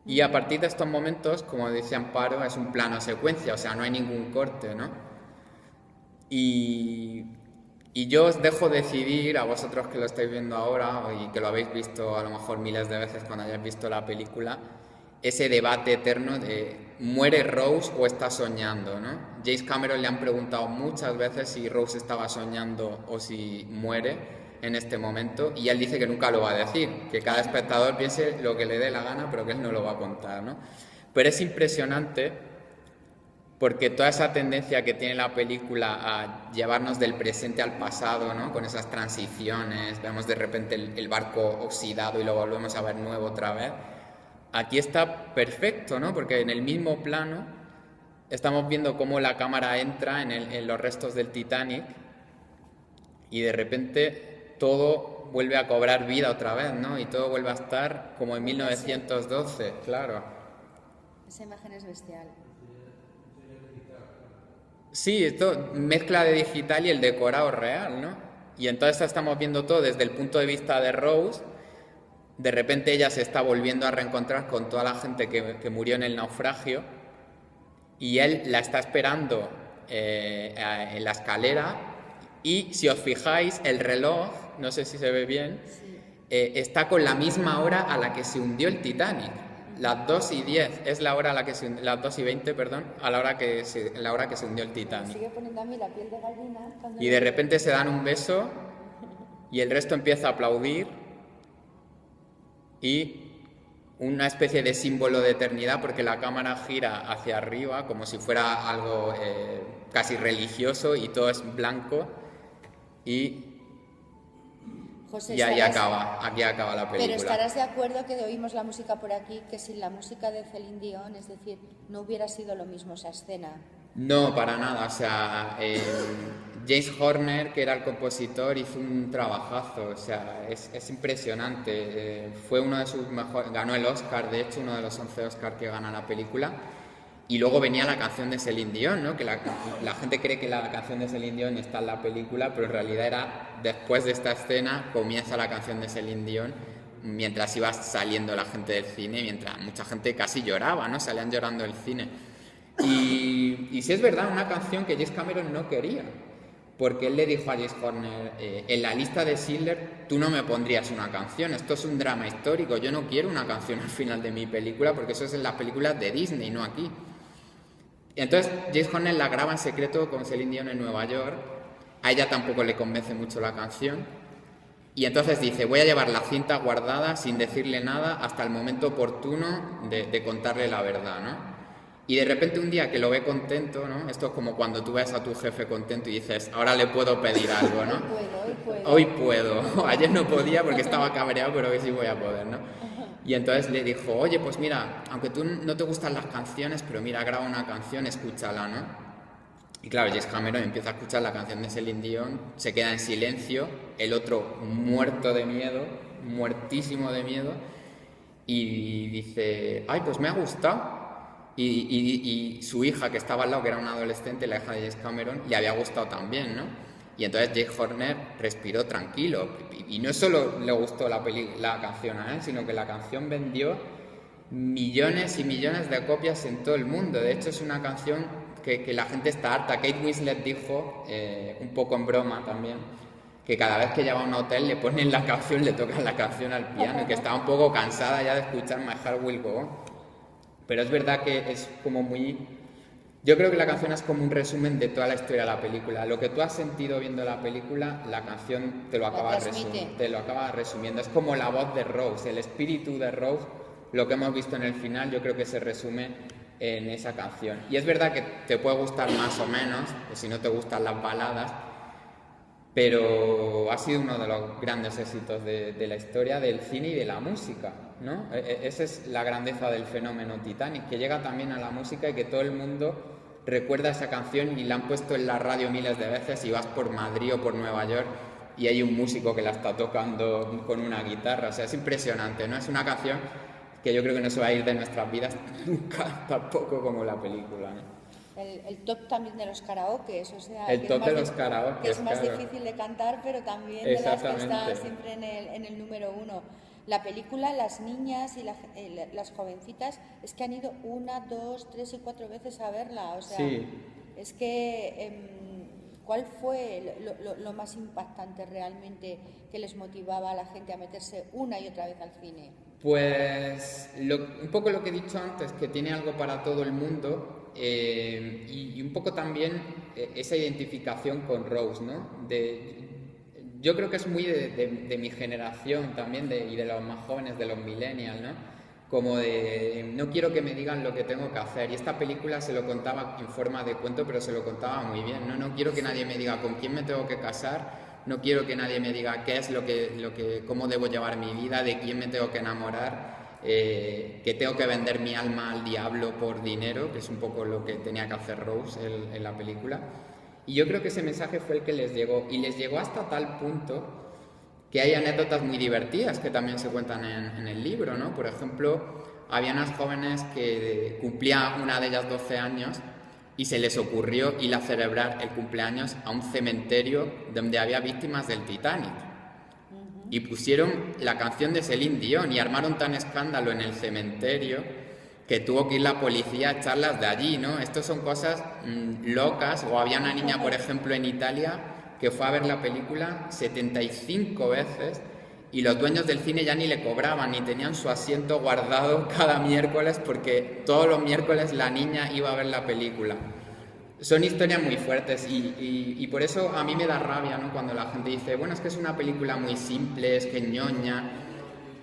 Y a partir de estos momentos, como dice Amparo, es un plano secuencia, o sea, no hay ningún corte, ¿no? Y yo os dejo decidir, a vosotros que lo estáis viendo ahora y que lo habéis visto a lo mejor miles de veces cuando hayáis visto la película, ese debate eterno de ¿muere Rose o está soñando, ¿no? James Cameron le han preguntado muchas veces si Rose estaba soñando o si muere en este momento, y él dice que nunca lo va a decir, que cada espectador piense lo que le dé la gana, pero que él no lo va a contar, ¿no? Pero es impresionante porque toda esa tendencia que tiene la película a llevarnos del presente al pasado, ¿no? Con esas transiciones, vemos de repente el barco oxidado y lo volvemos a ver nuevo otra vez. Aquí está perfecto, ¿no? Porque en el mismo plano estamos viendo cómo la cámara entra en los restos del Titanic y de repente todo vuelve a cobrar vida otra vez, ¿no? Y todo vuelve a estar como en 1912, claro. Esa imagen es bestial. Sí, esto mezcla de digital y el decorado real, ¿no? Y entonces estamos viendo todo desde el punto de vista de Rose. De repente ella se está volviendo a reencontrar con toda la gente que murió en el naufragio y él la está esperando en la escalera, y si os fijáis el reloj, no sé si se ve bien, está con la misma hora a la que se hundió el Titanic. las 2:10 es la hora a la que se, las 2:20, perdón, a la hora que se hundió el Me Titanic. sigue poniendo a mí la piel de gallina. Cuando Y de repente se dan un beso y el resto empieza a aplaudir y una especie de símbolo de eternidad porque la cámara gira hacia arriba como si fuera algo casi religioso y todo es blanco y José, ahí estarás- aquí acaba la película. Pero estarás de acuerdo que oímos la música por aquí, que sin la música de Celine Dion, es decir, no hubiera sido lo mismo esa escena. No, para nada. O sea, James Horner, que era el compositor, hizo un trabajazo. O sea, es impresionante. Fue uno de sus mejores... Ganó el Oscar, de hecho, uno de los 11 Oscars que gana la película. Y luego venía la canción de Celine Dion, ¿no? Que la gente cree que la canción de Celine Dion está en la película, pero en realidad era después de esta escena, comienza la canción de Celine Dion mientras iba saliendo la gente del cine, mientras mucha gente casi lloraba, ¿no? Salían llorando del cine. Y sí es verdad, una canción que James Cameron no quería, porque él le dijo a James Horner, en la lista de Schindler tú no me pondrías una canción, esto es un drama histórico, yo no quiero una canción al final de mi película porque eso es en las películas de Disney, no aquí. Y entonces James Horner la graba en secreto con Celine Dion en Nueva York, a ella tampoco le convence mucho la canción, y entonces dice, voy a llevar la cinta guardada sin decirle nada hasta el momento oportuno de contarle la verdad, ¿no? Y de repente un día que lo ve contento, ¿no? Esto es como cuando tú ves a tu jefe contento y dices, ahora le puedo pedir algo, ¿no? Hoy puedo. Ayer no podía porque estaba cabreado, pero hoy sí voy a poder, ¿no? Y entonces le dijo, oye, pues mira, aunque tú no te gustan las canciones, pero mira, graba una canción, escúchala, ¿no? Y claro, James Cameron empieza a escuchar la canción de Celine Dion, se queda en silencio, el otro muerto de miedo, muertísimo de miedo, y dice, ay, pues me ha gustado. Y su hija, que estaba al lado, que era una adolescente, la hija de James Cameron, le había gustado también, ¿no? Y entonces James Horner respiró tranquilo. Y no solo le gustó la canción a él, sino que la canción vendió millones y millones de copias en todo el mundo. De hecho, es una canción que la gente está harta. Kate Winslet dijo, un poco en broma también, que cada vez que llega a un hotel le ponen la canción, le tocan la canción al piano, y que estaba un poco cansada ya de escuchar My Heart Will Go On. Pero es verdad que es como muy... Yo creo que la canción es como un resumen de toda la historia de la película. Lo que tú has sentido viendo la película, la canción te lo acaba resumiendo. Es como la voz de Rose, el espíritu de Rose, lo que hemos visto en el final, yo creo que se resume en esa canción. Y es verdad que te puede gustar más o menos, si no te gustan las baladas, pero ha sido uno de los grandes éxitos de la historia del cine y de la música, ¿no? Esa es la grandeza del fenómeno Titanic, que llega también a la música y que todo el mundo recuerda esa canción y la han puesto en la radio miles de veces y vas por Madrid o por Nueva York y hay un músico que la está tocando con una guitarra. O sea, es impresionante, ¿no? Es una canción que yo creo que no se va a ir de nuestras vidas nunca, tampoco como la película, ¿no? El top también de los karaokes, o sea, El que top es más de los karaokes, que es más claro. difícil de cantar, pero también de las que está Exactamente. siempre en el número uno. La película, las niñas y las jovencitas, es que han ido 1, 2, 3 y 4 veces a verla, o sea, Sí. es que ¿cuál fue lo más impactante realmente que les motivaba a la gente a meterse una y otra vez al cine? Pues un poco lo que he dicho antes, que tiene algo para todo el mundo, y un poco también esa identificación con Rose, ¿no? Yo creo que es muy de mi generación también y de los más jóvenes, de los millennials, ¿no? Como de no quiero que me digan lo que tengo que hacer. Y esta película se lo contaba en forma de cuento, pero se lo contaba muy bien, ¿no? No quiero que nadie me diga con quién me tengo que casar, no quiero que nadie me diga qué es cómo debo llevar mi vida, de quién me tengo que enamorar, que tengo que vender mi alma al diablo por dinero, que es un poco lo que tenía que hacer Rose en la película. Y yo creo que ese mensaje fue el que les llegó, y les llegó hasta tal punto que hay anécdotas muy divertidas que también se cuentan en el libro, ¿no? Por ejemplo, había unas jóvenes que cumplía una de ellas 12 años y se les ocurrió ir a celebrar el cumpleaños a un cementerio donde había víctimas del Titanic. Y pusieron la canción de Celine Dion y armaron tan escándalo en el cementerio que tuvo que ir la policía a echarlas de allí, ¿no? Estos son cosas locas. O había una niña, por ejemplo, en Italia que fue a ver la película 75 veces y los dueños del cine ya ni le cobraban, ni tenían su asiento guardado cada miércoles porque todos los miércoles la niña iba a ver la película. Son historias muy fuertes y por eso a mí me da rabia, ¿no? Cuando la gente dice, bueno, es que es una película muy simple, es que ñoña.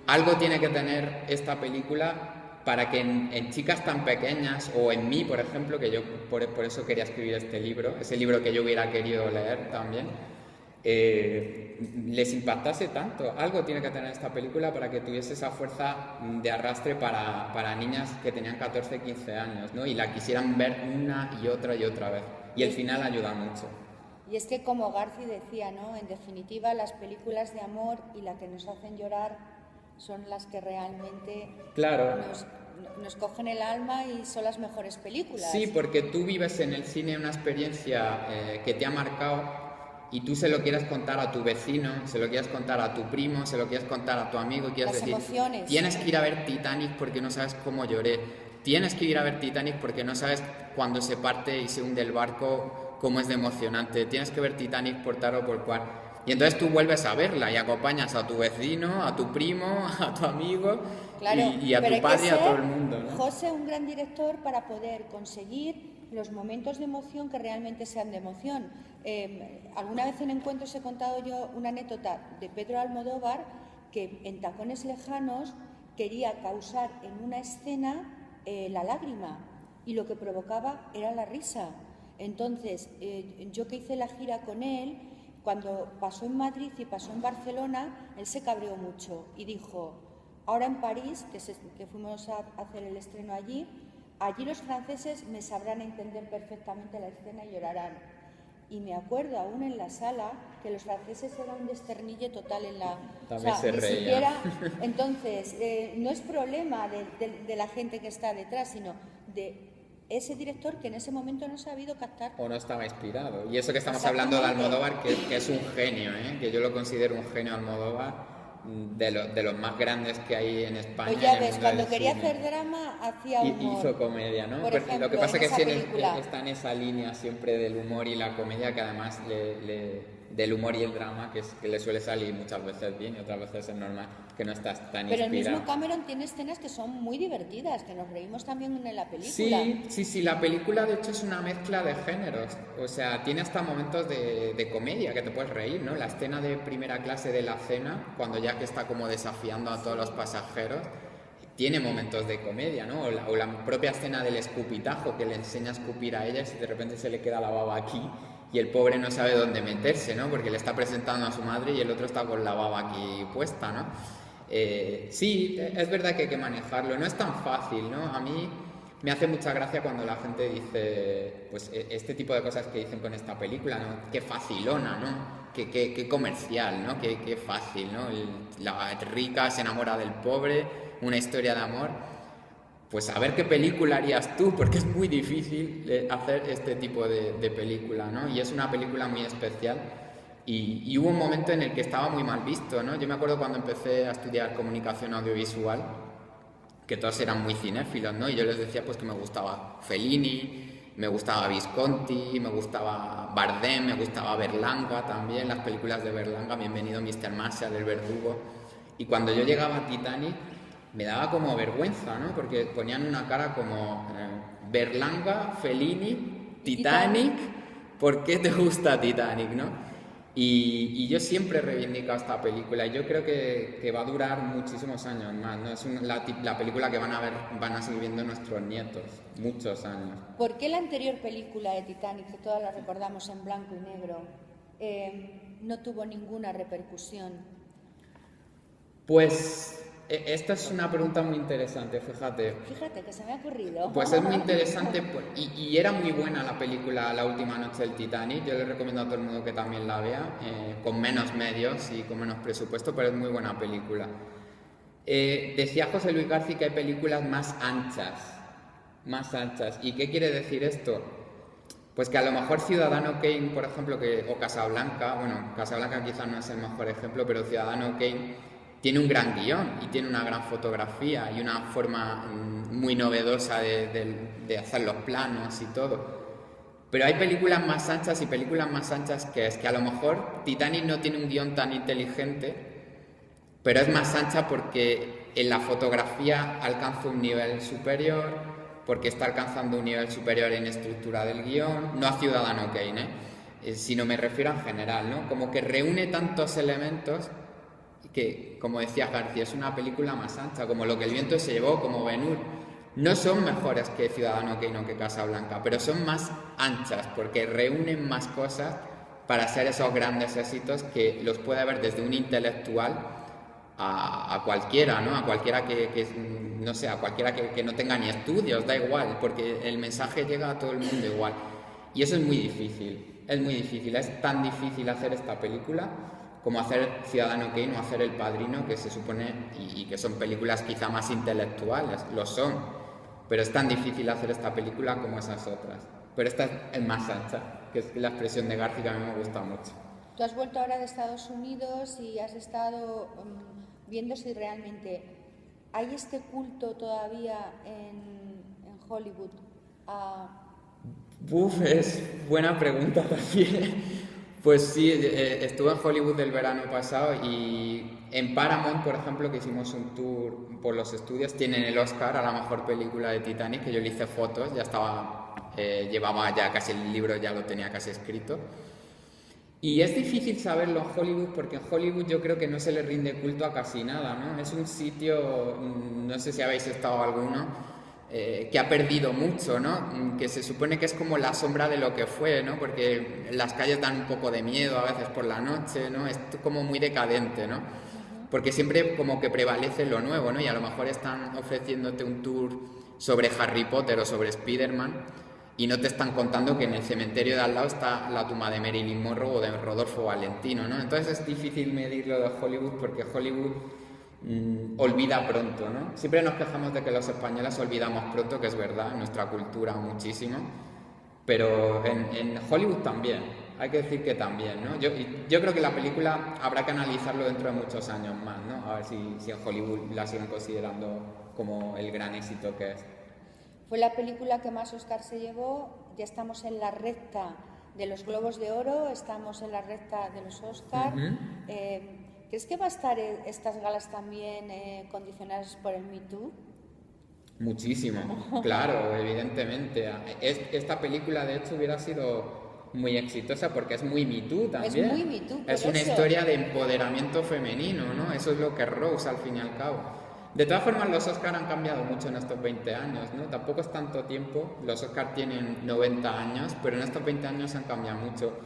Algo tiene que tener esta película para que en chicas tan pequeñas, o en mí, por ejemplo, que yo por eso quería escribir este libro, ese libro que yo hubiera querido leer también, les impactase tanto. Algo tiene que tener esta película para que tuviese esa fuerza de arrastre para niñas que tenían 14, 15 años, ¿no? Y la quisieran ver una y otra vez. Y el final ayuda mucho. Y es que, como Garci decía, ¿no? En definitiva, las películas de amor y las que nos hacen llorar son las que realmente claro. nos cogen el alma y son las mejores películas. Sí, porque tú vives en el cine una experiencia que te ha marcado y tú se lo quieres contar a tu vecino, se lo quieres contar a tu primo, se lo quieres contar a tu amigo y quieres las decir, emociones. Tienes que ir a ver Titanic porque no sabes cómo lloré, tienes que ir a ver Titanic porque no sabes cuando se parte y se hunde el barco cómo es de emocionante, tienes que ver Titanic por tal o por cual. Y entonces tú vuelves a verla y acompañas a tu vecino, a tu primo, a tu amigo, claro, y a tu padre y a todo el mundo, ¿no? José, un gran director para poder conseguir los momentos de emoción que realmente sean de emoción. Alguna vez en encuentros he contado yo una anécdota de Pedro Almodóvar, que en Tacones lejanos quería causar en una escena la lágrima y lo que provocaba era la risa. Entonces, yo que hice la gira con él, cuando pasó en Madrid y pasó en Barcelona, él se cabreó mucho y dijo, ahora en París, que fuimos a hacer el estreno allí los franceses me sabrán entender perfectamente la escena y llorarán. Y me acuerdo aún en la sala que los franceses eran un desternille total en la... También se reía. Siquiera, entonces, no es problema de la gente que está detrás, sino de ese director que en ese momento no ha sabido captar. O no estaba inspirado. Y eso que estamos hablando de Almodóvar, que es un genio, ¿eh? Que yo lo considero un genio Almodóvar, de los más grandes que hay en España. Pues ya ves, cuando quería hacer drama, hacía humor. Hizo comedia, ¿no? Por ejemplo, lo que pasa es que está en esa línea siempre del humor y la comedia, que además del humor y el drama, que le suele salir muchas veces bien y otras veces es normal que no estás tan Pero inspirado. el mismo Cameron tiene escenas que son muy divertidas, que nos reímos también en la película. Sí, la película de hecho es una mezcla de géneros, o sea, tiene hasta momentos de comedia que te puedes reír, ¿no? La escena de primera clase de la cena, cuando Jack está como desafiando a todos los pasajeros, tiene momentos de comedia, ¿no? O la propia escena del escupitajo, que le enseña a escupir a ella y de repente se le queda la baba aquí y el pobre no sabe dónde meterse, ¿no? Porque le está presentando a su madre y el otro está con la baba aquí puesta, ¿no? Sí, es verdad que hay que manejarlo, no es tan fácil, ¿no? A mí me hace mucha gracia cuando la gente dice, pues este tipo de cosas que dicen con esta película, ¿no? Qué facilona, ¿no? Qué comercial, ¿no? Qué fácil, ¿no? La rica se enamora del pobre, una historia de amor. Pues a ver qué película harías tú, porque es muy difícil hacer este tipo de película, ¿no? Y es una película muy especial. Y hubo un momento en el que estaba muy mal visto, ¿no? Yo me acuerdo cuando empecé a estudiar comunicación audiovisual, que todos eran muy cinéfilos, ¿no? Y yo les decía pues que me gustaba Fellini, me gustaba Visconti, me gustaba Bardem, me gustaba Berlanga también, las películas de Berlanga, Bienvenido Mr. Marshall, El Verdugo. Y cuando yo llegaba a Titanic me daba como vergüenza, ¿no? Porque ponían una cara como Berlanga, Fellini, Titanic, ¿por qué te gusta Titanic, no? Y yo siempre he reivindicado esta película y yo creo que va a durar muchísimos años más, ¿no? Es la película que van a seguir viendo nuestros nietos, muchos años. ¿Por qué la anterior película de Titanic, que todas la recordamos en blanco y negro, no tuvo ninguna repercusión? Pues esta es una pregunta muy interesante, fíjate. Fíjate que se me ha ocurrido. Pues es muy interesante y era muy buena la película La última noche del Titanic. Yo le recomiendo a todo el mundo que también la vea, con menos medios y con menos presupuesto, pero es muy buena película. Decía José Luis García que hay películas más anchas. ¿Y qué quiere decir esto? Pues que a lo mejor Ciudadano Kane, por ejemplo, o Casablanca, bueno, Casablanca quizás no es el mejor ejemplo, pero Ciudadano Kane tiene un gran guión y tiene una gran fotografía y una forma muy novedosa de hacer los planos y todo. Pero hay películas más anchas y películas más anchas que es que a lo mejor Titanic no tiene un guión tan inteligente, pero es más ancha porque en la fotografía alcanza un nivel superior, porque está alcanzando un nivel superior en estructura del guión, no a Ciudadano Kane, sino me refiero en general, ¿no? Como que reúne tantos elementos que, como decía García, es una película más ancha, como Lo que el viento se llevó, como Ben-Hur. No son mejores que Ciudadano Kane o que Casablanca, pero son más anchas porque reúnen más cosas para ser esos grandes éxitos que los puede ver desde un intelectual a cualquiera, ¿no? A cualquiera no sé, a cualquiera que no tenga ni estudios, da igual, porque el mensaje llega a todo el mundo igual. Y eso es muy difícil, es tan difícil hacer esta película como hacer Ciudadano Kane o hacer El Padrino, que se supone, y que son películas quizá más intelectuales, lo son, pero es tan difícil hacer esta película como esas otras. Pero esta es más ancha, que es la expresión de García que a mí me gusta mucho. Tú has vuelto ahora de Estados Unidos y has estado viendo si realmente hay este culto todavía en Hollywood. Es buena pregunta también. Pues sí, estuve en Hollywood el verano pasado y en Paramount, por ejemplo, que hicimos un tour por los estudios, tienen el Oscar a la mejor película de Titanic, que yo le hice fotos, ya estaba, llevaba ya casi el libro, ya lo tenía casi escrito. Y es difícil saberlo en Hollywood porque en Hollywood yo creo que no se le rinde culto a casi nada, ¿no? Es un sitio, no sé si habéis estado alguno, que ha perdido mucho, ¿no? Que se supone que es como la sombra de lo que fue, ¿no? Porque las calles dan un poco de miedo a veces por la noche, ¿no? Es como muy decadente, ¿no? Porque siempre como que prevalece lo nuevo, ¿no? Y a lo mejor están ofreciéndote un tour sobre Harry Potter o sobre Spider-Man y no te están contando que en el cementerio de al lado está la tumba de Marilyn Monroe o de Rodolfo Valentino, ¿no? Entonces es difícil medirlo de Hollywood porque Hollywood olvida pronto, ¿no? Siempre nos quejamos de que los españoles olvidamos pronto, que es verdad, en nuestra cultura muchísimo, pero en Hollywood también, hay que decir que también, ¿no? Yo creo que la película habrá que analizarlo dentro de muchos años más, ¿no? A ver si en Hollywood la siguen considerando como el gran éxito que es. Fue la película que más Oscar se llevó, ya estamos en la recta de los Globos de Oro, estamos en la recta de los Oscar. ¿Crees que va a estar estas galas también condicionadas por el Me Too? Muchísimo, claro, evidentemente. Esta película, de hecho, hubiera sido muy exitosa porque es muy Me Too también. Es muy Me Too, es una historia de empoderamiento femenino, ¿no? Eso es lo que es Rose, al fin y al cabo. De todas formas, los Oscar han cambiado mucho en estos 20 años, ¿no? Tampoco es tanto tiempo. Los Oscar tienen 90 años, pero en estos 20 años han cambiado mucho.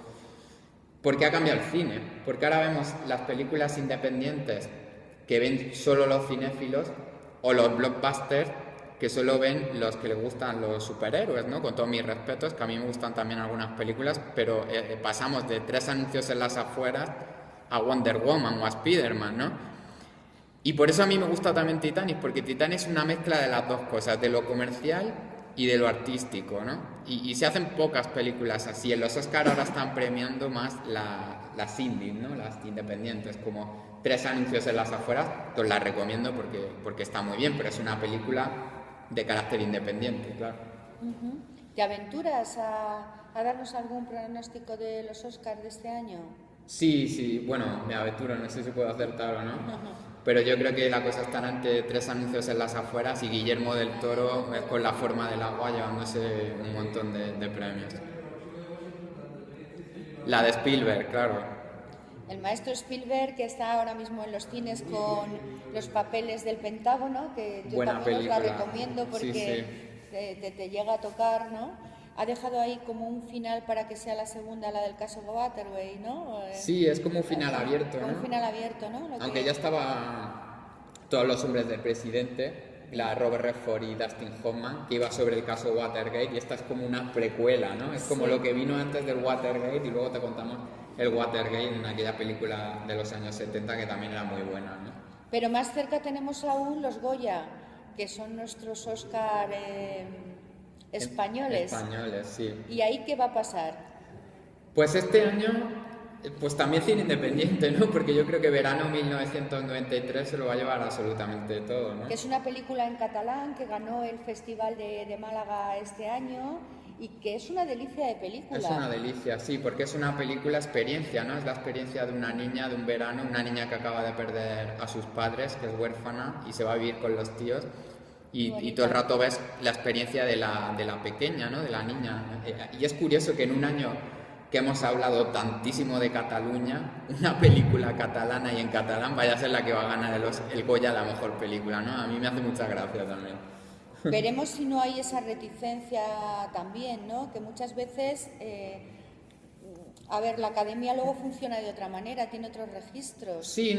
¿Por qué ha cambiado el cine? Porque ahora vemos las películas independientes que ven solo los cinéfilos o los blockbusters que solo ven los que les gustan los superhéroes, ¿no? Con todos mis respetos, que a mí me gustan también algunas películas, pero pasamos de 3 anuncios en las afueras a Wonder Woman o a Spider-Man, ¿no? Y por eso a mí me gusta también Titanic, porque Titanic es una mezcla de las dos cosas, de lo comercial y de lo artístico, ¿no? Y se hacen pocas películas así. En los Oscar ahora están premiando más las indies, ¿no? Las independientes, como 3 anuncios en las afueras, os las recomiendo porque está muy bien, pero es una película de carácter independiente, claro. ¿Te aventuras a darnos algún pronóstico de los Oscars de este año? Sí, bueno, me aventuro, no sé si puedo acertar o no, pero yo creo que la cosa estará entre 3 anuncios en las afueras y Guillermo del Toro con La forma del agua llevándose un montón de premios. La de Spielberg, claro. El maestro Spielberg, que está ahora mismo en los cines con Los papeles del Pentágono, que yo Buena también película. os la recomiendo porque Sí. te llega a tocar, ¿no? Ha dejado ahí como un final para que sea la segunda, la del caso Waterway, ¿no? Sí, es como un final abierto, ¿no? Un final abierto, ¿no? Aunque ya estaba Todos los hombres del presidente, la Robert Redford y Dustin Hoffman, que iba sobre el caso Watergate, y esta es como una precuela, ¿no? Es como lo que vino antes del Watergate y luego te contamos el Watergate en aquella película de los años 70 que también era muy buena, ¿no? Pero más cerca tenemos aún los Goya, que son nuestros Oscar españoles. Españoles, sí. ¿Y ahí qué va a pasar? Pues este año, pues también cine independiente, ¿no? Porque yo creo que verano 1993 se lo va a llevar absolutamente todo, ¿no? Que es una película en catalán que ganó el Festival de Málaga este año y que es una delicia de película. Es una delicia, sí, porque es una película experiencia, ¿no? Es la experiencia de una niña, de un verano, una niña que acaba de perder a sus padres, que es huérfana y se va a vivir con los tíos. Y todo el rato ves la experiencia de la pequeña, ¿no? De la niña. Y es curioso que en un año que hemos hablado tantísimo de Cataluña, una película catalana y en catalán vaya a ser la que va a ganar el Goya a la mejor película, ¿no? A mí me hace mucha gracia también. Veremos si no hay esa reticencia también, ¿no? Que muchas veces, a ver, la academia luego funciona de otra manera, tiene otros registros. Sí,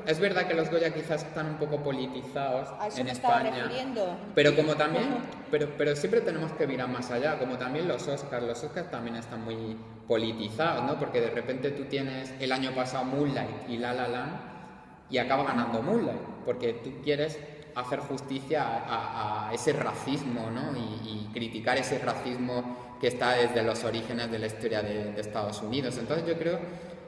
es verdad que los Goya quizás están un poco politizados A eso en me estaba España, refiriendo. pero como también, pero siempre tenemos que mirar más allá, como también los Oscars también están muy politizados, ¿no? Porque de repente tú tienes el año pasado Moonlight y La La Land y acaba ganando Moonlight, porque tú quieres hacer justicia a ese racismo, ¿no? Y criticar ese racismo que está desde los orígenes de la historia de Estados Unidos. Entonces yo creo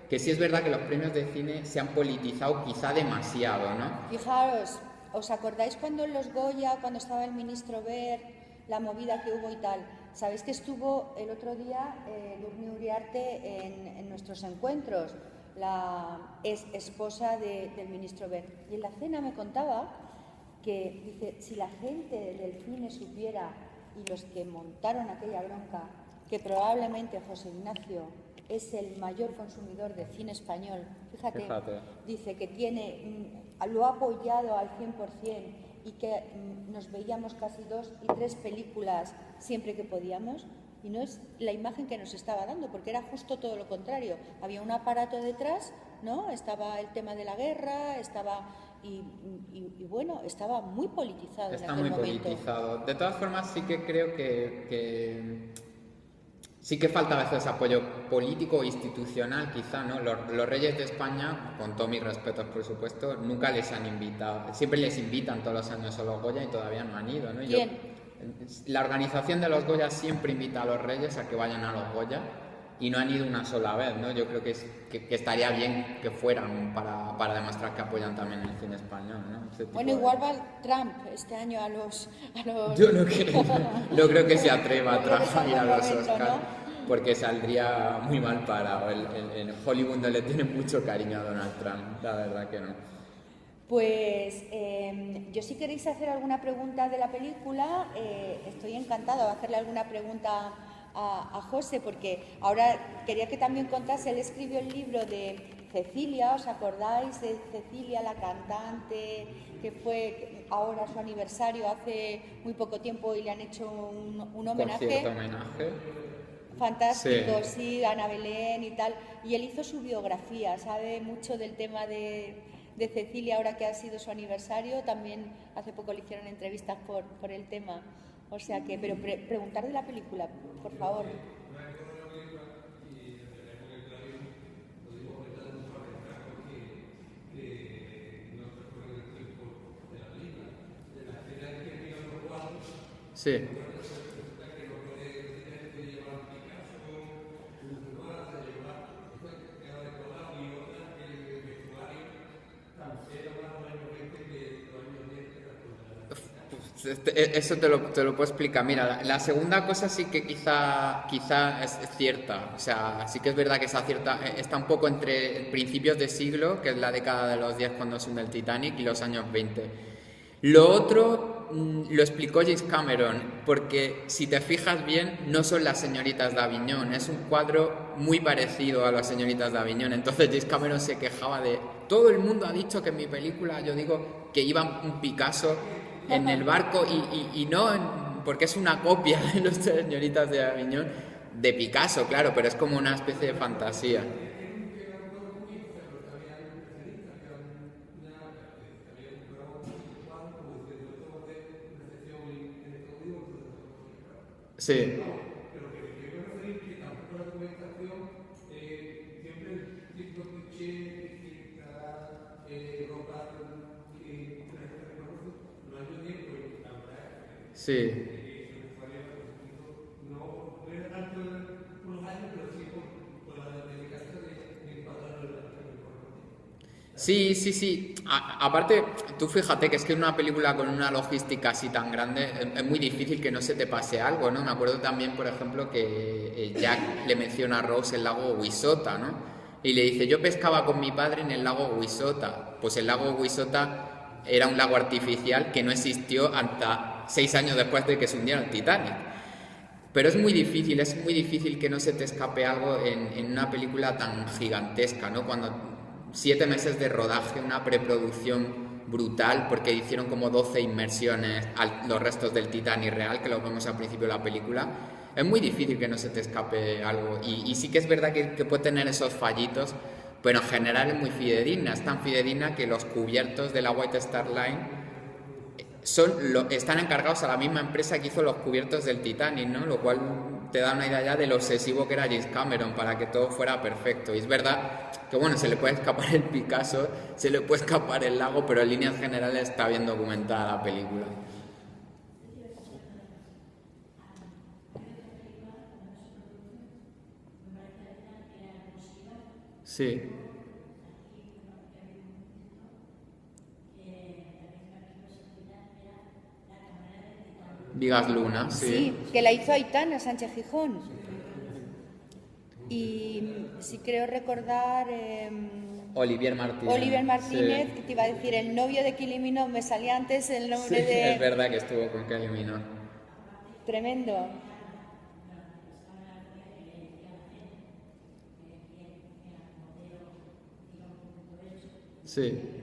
que sí es verdad que los premios de cine se han politizado quizá demasiado, ¿no? Fijaros, ¿os acordáis cuando en los Goya, cuando estaba el ministro Wert, la movida que hubo y tal? Sabéis que estuvo el otro día Durmi Uriarte en nuestros encuentros, la ex esposa del ministro Wert. Y en la cena me contaba que, dice, si la gente del cine supiera, y los que montaron aquella bronca, que probablemente José Ignacio es el mayor consumidor de cine español, fíjate. Dice que lo ha apoyado al 100% y que nos veíamos casi 2 y 3 películas siempre que podíamos, y no es la imagen que nos estaba dando, porque era justo todo lo contrario. Había un aparato detrás, ¿no? Estaba el tema de la guerra, estaba... Y bueno, estaba muy politizado. Está muy politizado. De todas formas, sí que creo que sí que falta a veces apoyo político o institucional, quizá, ¿no? Los Reyes de España, con todos mis respetos, por supuesto, nunca les han invitado. Siempre les invitan todos los años a los Goya y todavía no han ido, ¿no? ¿Quién? La organización de los Goya siempre invita a los Reyes a que vayan a los Goya y no han ido una sola vez, ¿no? Yo creo que estaría bien que fueran para demostrar que apoyan también el cine español, ¿no? Bueno, igual va Trump este año a los... Yo no creo que se atreva a Trump a ir a los Oscars, ¿no? Porque saldría muy mal parado. En Hollywood no le tiene mucho cariño a Donald Trump, la verdad que no. Pues yo, si queréis hacer alguna pregunta de la película, estoy encantada de hacerle alguna pregunta a José, porque ahora quería que también contase. Él escribió el libro de Cecilia, ¿os acordáis de Cecilia, la cantante, que fue ahora su aniversario hace muy poco tiempo y le han hecho un homenaje? Concierto homenaje. Fantástico, sí, Ana Belén y tal. Y él hizo su biografía, sabe mucho del tema de Cecilia, ahora que ha sido su aniversario. También hace poco le hicieron entrevistas por el tema. O sea que, pero preguntar de la película, por favor. Sí. Eso te lo puedo explicar. Mira, la segunda cosa sí que quizá es cierta. O sea, sí que es verdad que está un poco entre principios de siglo, que es la década de los 10 cuando se hunde el Titanic, y los años 20. Lo otro lo explicó James Cameron, porque si te fijas bien, no son las señoritas de Aviñón, es un cuadro muy parecido a las señoritas de Aviñón. Entonces James Cameron se quejaba de... Todo el mundo ha dicho que en mi película, yo digo, que iba un Picasso en el barco y no, porque es una copia de las señoritas de Aviñón de Picasso, claro, pero es como una especie de fantasía. Sí. Sí. Sí, sí, sí. Aparte, tú fíjate que es que una película con una logística así tan grande es muy difícil que no se te pase algo, ¿no? Me acuerdo también, por ejemplo, que Jack le menciona a Rose el lago Wissota, ¿no? Y le dice, yo pescaba con mi padre en el lago Wissota. Pues el lago Wissota era un lago artificial que no existió hasta 6 años después de que se hundiera el Titanic. Pero es muy difícil que no se te escape algo en una película tan gigantesca, ¿no? Cuando 7 meses de rodaje, una preproducción brutal, porque hicieron como 12 inmersiones a los restos del Titanic real, que lo vemos al principio de la película. Es muy difícil que no se te escape algo. Y sí que es verdad que puede tener esos fallitos, pero en general es muy fidedigna. Es tan fidedigna que los cubiertos de la White Star Line están encargados a la misma empresa que hizo los cubiertos del Titanic, ¿no? Lo cual te da una idea ya de lo obsesivo que era James Cameron para que todo fuera perfecto. Y es verdad que, bueno, se le puede escapar el Picasso, se le puede escapar el lago, pero en líneas generales está bien documentada la película. Sí. Vigas Luna, sí. Sí, que la hizo Aitana Sánchez Gijón. Y sí creo recordar... Olivier Martínez. Olivier Martínez, Sí. que te iba a decir, el novio de Kylie Minogue, me salía antes el nombre Sí, de... es verdad que estuvo con Kylie Minogue. Tremendo. Sí.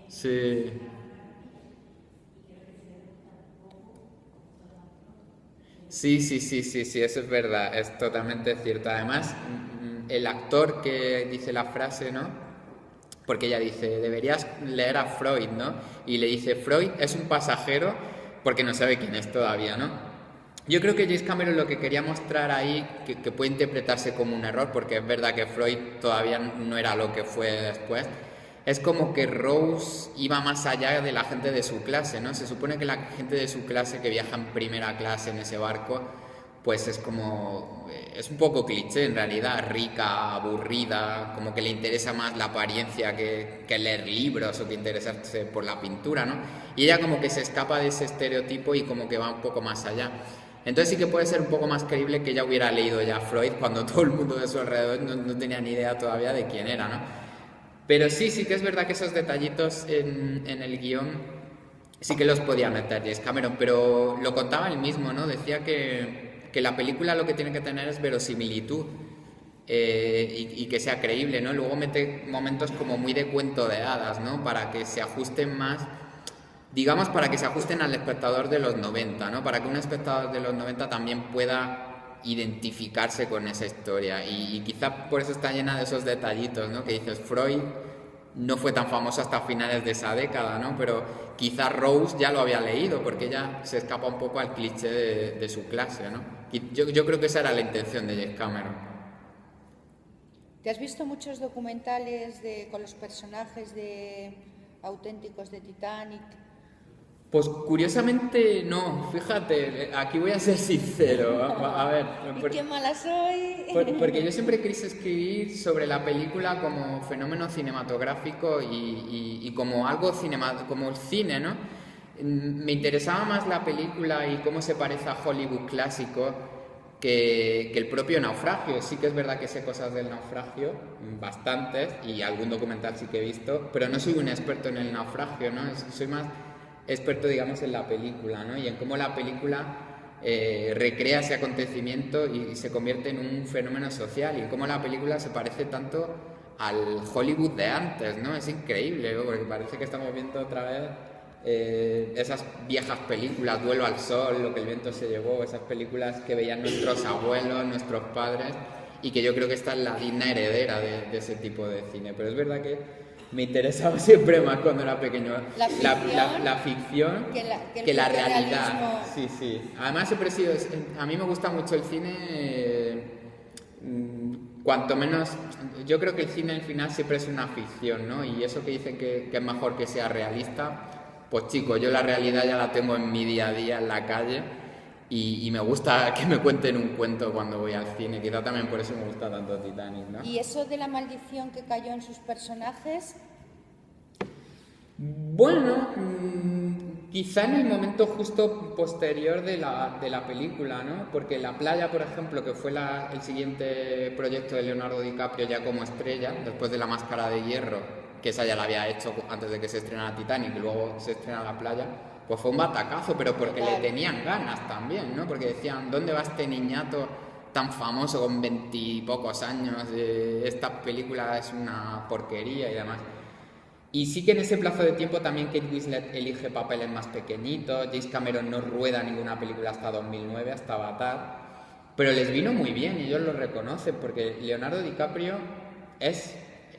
Sí. Sí, eso es verdad, es totalmente cierto. Además, el actor que dice la frase, ¿no? Porque ella dice, deberías leer a Freud, ¿no? Y le dice, Freud es un pasajero porque no sabe quién es todavía, ¿no? Yo creo que James Cameron lo que quería mostrar ahí, que puede interpretarse como un error, porque es verdad que Freud todavía no era lo que fue después, es como que Rose iba más allá de la gente de su clase, ¿no? Se supone que la gente de su clase que viaja en primera clase en ese barco, pues es como... es un poco cliché en realidad, rica, aburrida, como que le interesa más la apariencia que leer libros o que interesarse por la pintura, ¿no? Y ella como que se escapa de ese estereotipo y como que va un poco más allá. Entonces sí que puede ser un poco más creíble que ella hubiera leído ya Freud cuando todo el mundo de su alrededor no tenía ni idea todavía de quién era, ¿no? Pero sí que es verdad que esos detallitos en el guión sí que los podía meter James Cameron, pero lo contaba él mismo, ¿no? Decía que la película lo que tiene que tener es verosimilitud y que sea creíble, ¿no? Luego mete momentos como muy de cuento de hadas, ¿no? Para que se ajusten más, digamos, para que se ajusten al espectador de los 90, ¿no? Para que un espectador de los 90 también pueda identificarse con esa historia y quizá por eso está llena de esos detallitos, ¿no? Que dices, Freud no fue tan famoso hasta finales de esa década, ¿no? Pero quizá Rose ya lo había leído porque ella se escapa un poco al cliché de su clase, ¿no? Y yo creo que esa era la intención de James Cameron. ¿Te has visto muchos documentales con los personajes auténticos de Titanic? Pues curiosamente no, fíjate, aquí voy a ser sincero, a ver... ¿Y qué mala soy? Porque yo siempre quise escribir sobre la película como fenómeno cinematográfico y como algo como el cine, ¿no? Me interesaba más la película y cómo se parece a Hollywood clásico que el propio naufragio. Sí que es verdad que sé cosas del naufragio, bastantes, y algún documental sí que he visto, pero no soy un experto en el naufragio, ¿no? Soy más experto, digamos, en la película, ¿no? Y en cómo la película recrea ese acontecimiento y se convierte en un fenómeno social, y en cómo la película se parece tanto al Hollywood de antes, ¿no? Es increíble, ¿no? Porque parece que estamos viendo otra vez esas viejas películas, Duelo al Sol, Lo que el viento se llevó, esas películas que veían nuestros abuelos, nuestros padres, y que yo creo que esta es la digna heredera de ese tipo de cine. Pero es verdad que me interesaba siempre más cuando era pequeño la ficción que la realidad. Sí. Además siempre he sido... A mí me gusta mucho el cine, cuanto menos Yo creo que el cine al final siempre es una ficción, ¿no? Y eso que dicen que es mejor que sea realista, pues chicos, yo la realidad ya la tengo en mi día a día, en la calle, y me gusta que me cuenten un cuento cuando voy al cine. Quizá también por eso me gusta tanto Titanic, ¿no? ¿Y eso de la maldición que cayó en sus personajes? Bueno, quizá en el momento justo posterior de la película, ¿no? Porque La playa, por ejemplo, que fue el siguiente proyecto de Leonardo DiCaprio ya como estrella, después de La máscara de hierro, que esa ya la había hecho antes de que se estrenara Titanic, y luego se estrena La playa, pues fue un batacazo, pero porque le tenían ganas también, ¿no? Porque decían, ¿dónde va este niñato tan famoso con 20 y pocos años? Esta película es una porquería y demás. Y sí que en ese plazo de tiempo también Kate Winslet elige papeles más pequeñitos, James Cameron no rueda ninguna película hasta 2009, hasta Avatar, pero les vino muy bien y ellos lo reconocen porque Leonardo DiCaprio es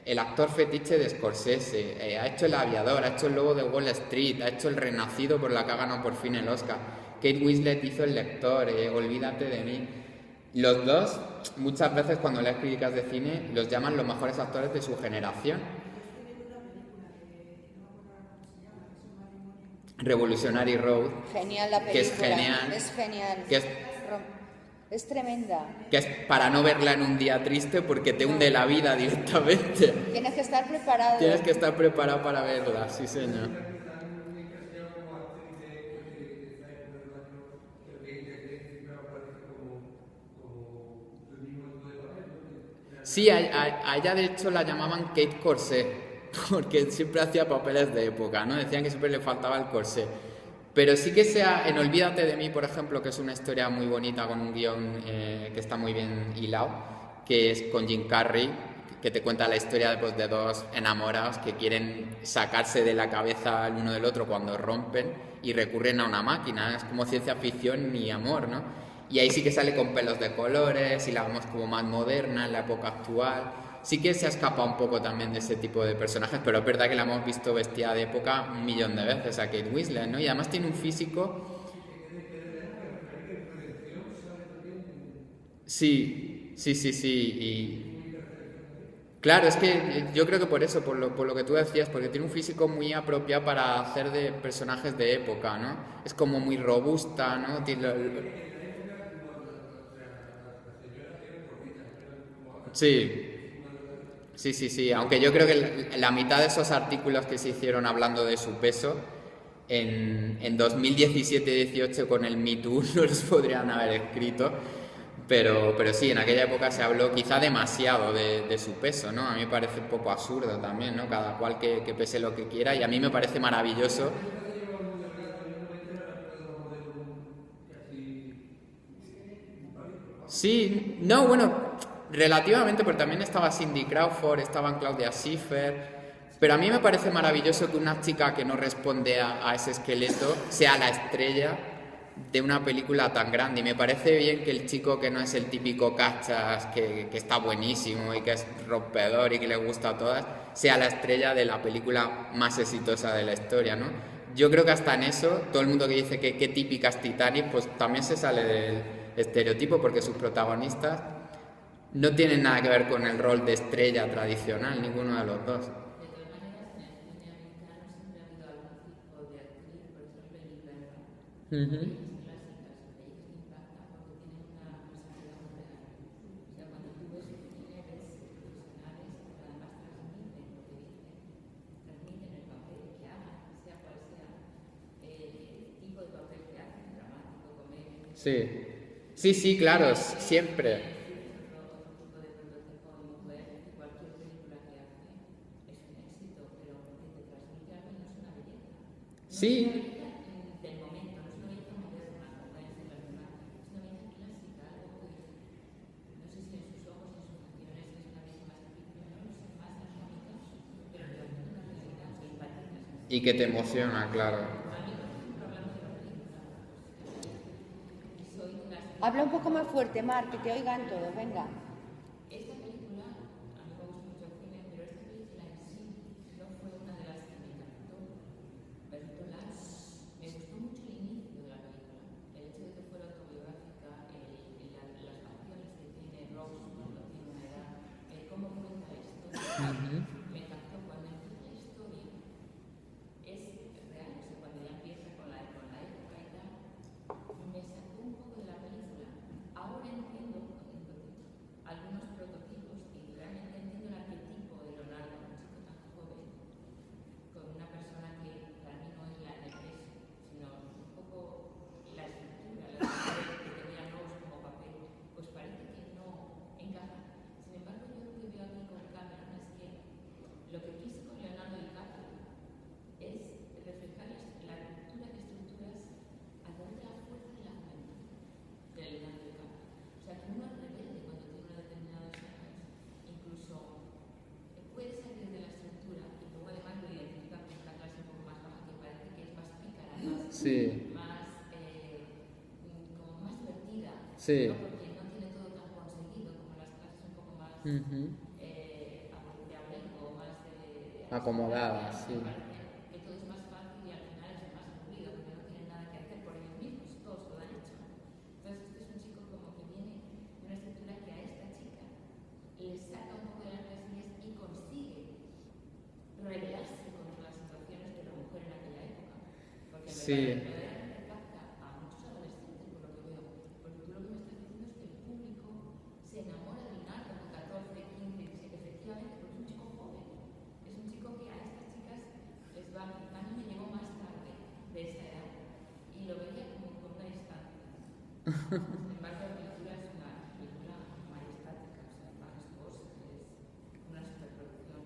el actor fetiche de Scorsese, ha hecho El aviador, ha hecho El lobo de Wall Street, ha hecho El renacido por la que ha ganado por fin el Oscar, Kate Winslet hizo El lector, Olvídate de mí. Los dos, muchas veces cuando lees críticas de cine, los llaman los mejores actores de su generación. Revolutionary Road, Genial la película. que es genial, Es genial. que Es tremenda. que es para no verla en un día triste porque te hunde la vida directamente. Tienes que estar preparado. Tienes que estar preparado para verla, sí señor. Sí, a ella de hecho la llamaban Kate Corsé, porque siempre hacía papeles de época, ¿no? Decían que siempre le faltaba el corsé. Pero sí que sea en Olvídate de mí, por ejemplo, que es una historia muy bonita con un guión que está muy bien hilado, que es con Jim Carrey, que te cuenta la historia pues, de dos enamorados que quieren sacarse de la cabeza el uno del otro cuando rompen y recurren a una máquina. Es como ciencia ficción y amor, ¿no? Y ahí sí que sale con pelos de colores y la vemos como más moderna en la época actual. Sí que se ha escapado un poco también de ese tipo de personajes, pero es verdad que la hemos visto vestida de época un millón de veces a Kate Winslet, ¿no? Y además tiene un físico... Sí. Y... Claro, es que yo creo que por eso, por lo que tú decías, porque tiene un físico muy apropiado para hacer de personajes de época, ¿no? Es como muy robusta, ¿no? Sí, aunque yo creo que la mitad de esos artículos que se hicieron hablando de su peso en 2017-18 con el Me Too no los podrían haber escrito, pero sí, en aquella época se habló quizá demasiado de su peso, ¿no? A mí me parece un poco absurdo también, ¿no? Cada cual que pese lo que quiera y a mí me parece maravilloso. Sí, no, bueno, relativamente, pero también estaba Cindy Crawford, estaban Claudia Schiffer, pero a mí me parece maravilloso que una chica que no responde a ese esqueleto sea la estrella de una película tan grande. Y me parece bien que el chico que no es el típico cachas, que está buenísimo y que es rompedor y que le gusta a todas, sea la estrella de la película más exitosa de la historia, ¿no? Yo creo que hasta en eso, todo el mundo que dice que qué típica es Titanic, pues también se sale del estereotipo porque sus protagonistas no tienen nada que ver con el rol de estrella tradicional, ninguno de los dos. Uh-huh. Sí, claro, siempre. Sí. Y que te emociona, claro. Habla un poco más fuerte, Mar, que te oigan todos, venga. Esta película, a mí me gusta mucho el cine, pero esta película en sí no fue una de las que me encantó verlas. Me gustó mucho el inicio de la película, el hecho de que fuera autobiográfica, las canciones que tiene Rose cuando tiene una edad, cómo cuenta Me encantó cuando empieza la historia, es real, o sea, cuando ya empieza con la época y tal, me sacó un poco de la película. Ahora entiendo algunos prototipos y realmente entiendo el arquetipo de Leonardo, un chico tan joven, con una persona que para mí no es la negresa, sino un poco la estructura, la estructura que tenía Rose como papel, pues parece que no encaja. Sin embargo, yo lo que veo aquí con Cameron es que lo que quiso con Leonardo DiCaprio es reflejar la ruptura de estructuras a través de la fuerza de la juventud de Leonardo DiCaprio. O sea, que uno es rebelde cuando tiene una determinada edad, incluso puede salir de la estructura y luego además lo identifica con una clase un poco más baja que parece que es más pícara, Sí. más, como más divertida, Sí. ¿no? Porque no tiene todo tan conseguido como las clases un poco más Ujú. de abrigo, más de Acomodadas, sí. parece que todo es más fácil y al final es más aburrido porque no tienen nada que hacer por ellos mismos, todos lo han hecho. Entonces este es un chico como que viene de una estructura que a esta chica le saca un poco de las casillas y consigue rebelarse contra las situaciones de la mujer en aquella época. Porque Sí. verdaderamente capta a muchos adolescentes, por lo que veo. Porque tú lo que me estás diciendo es que el público se enamora de Leonardo con 14, 15, 17, efectivamente, porque es un chico joven. Es un chico que a estas chicas les va. A mí me llegó más tarde de esa edad y lo veía como con una distancia. Sin embargo, la película es una película majestática, o sea, majestuosa, es una superproducción.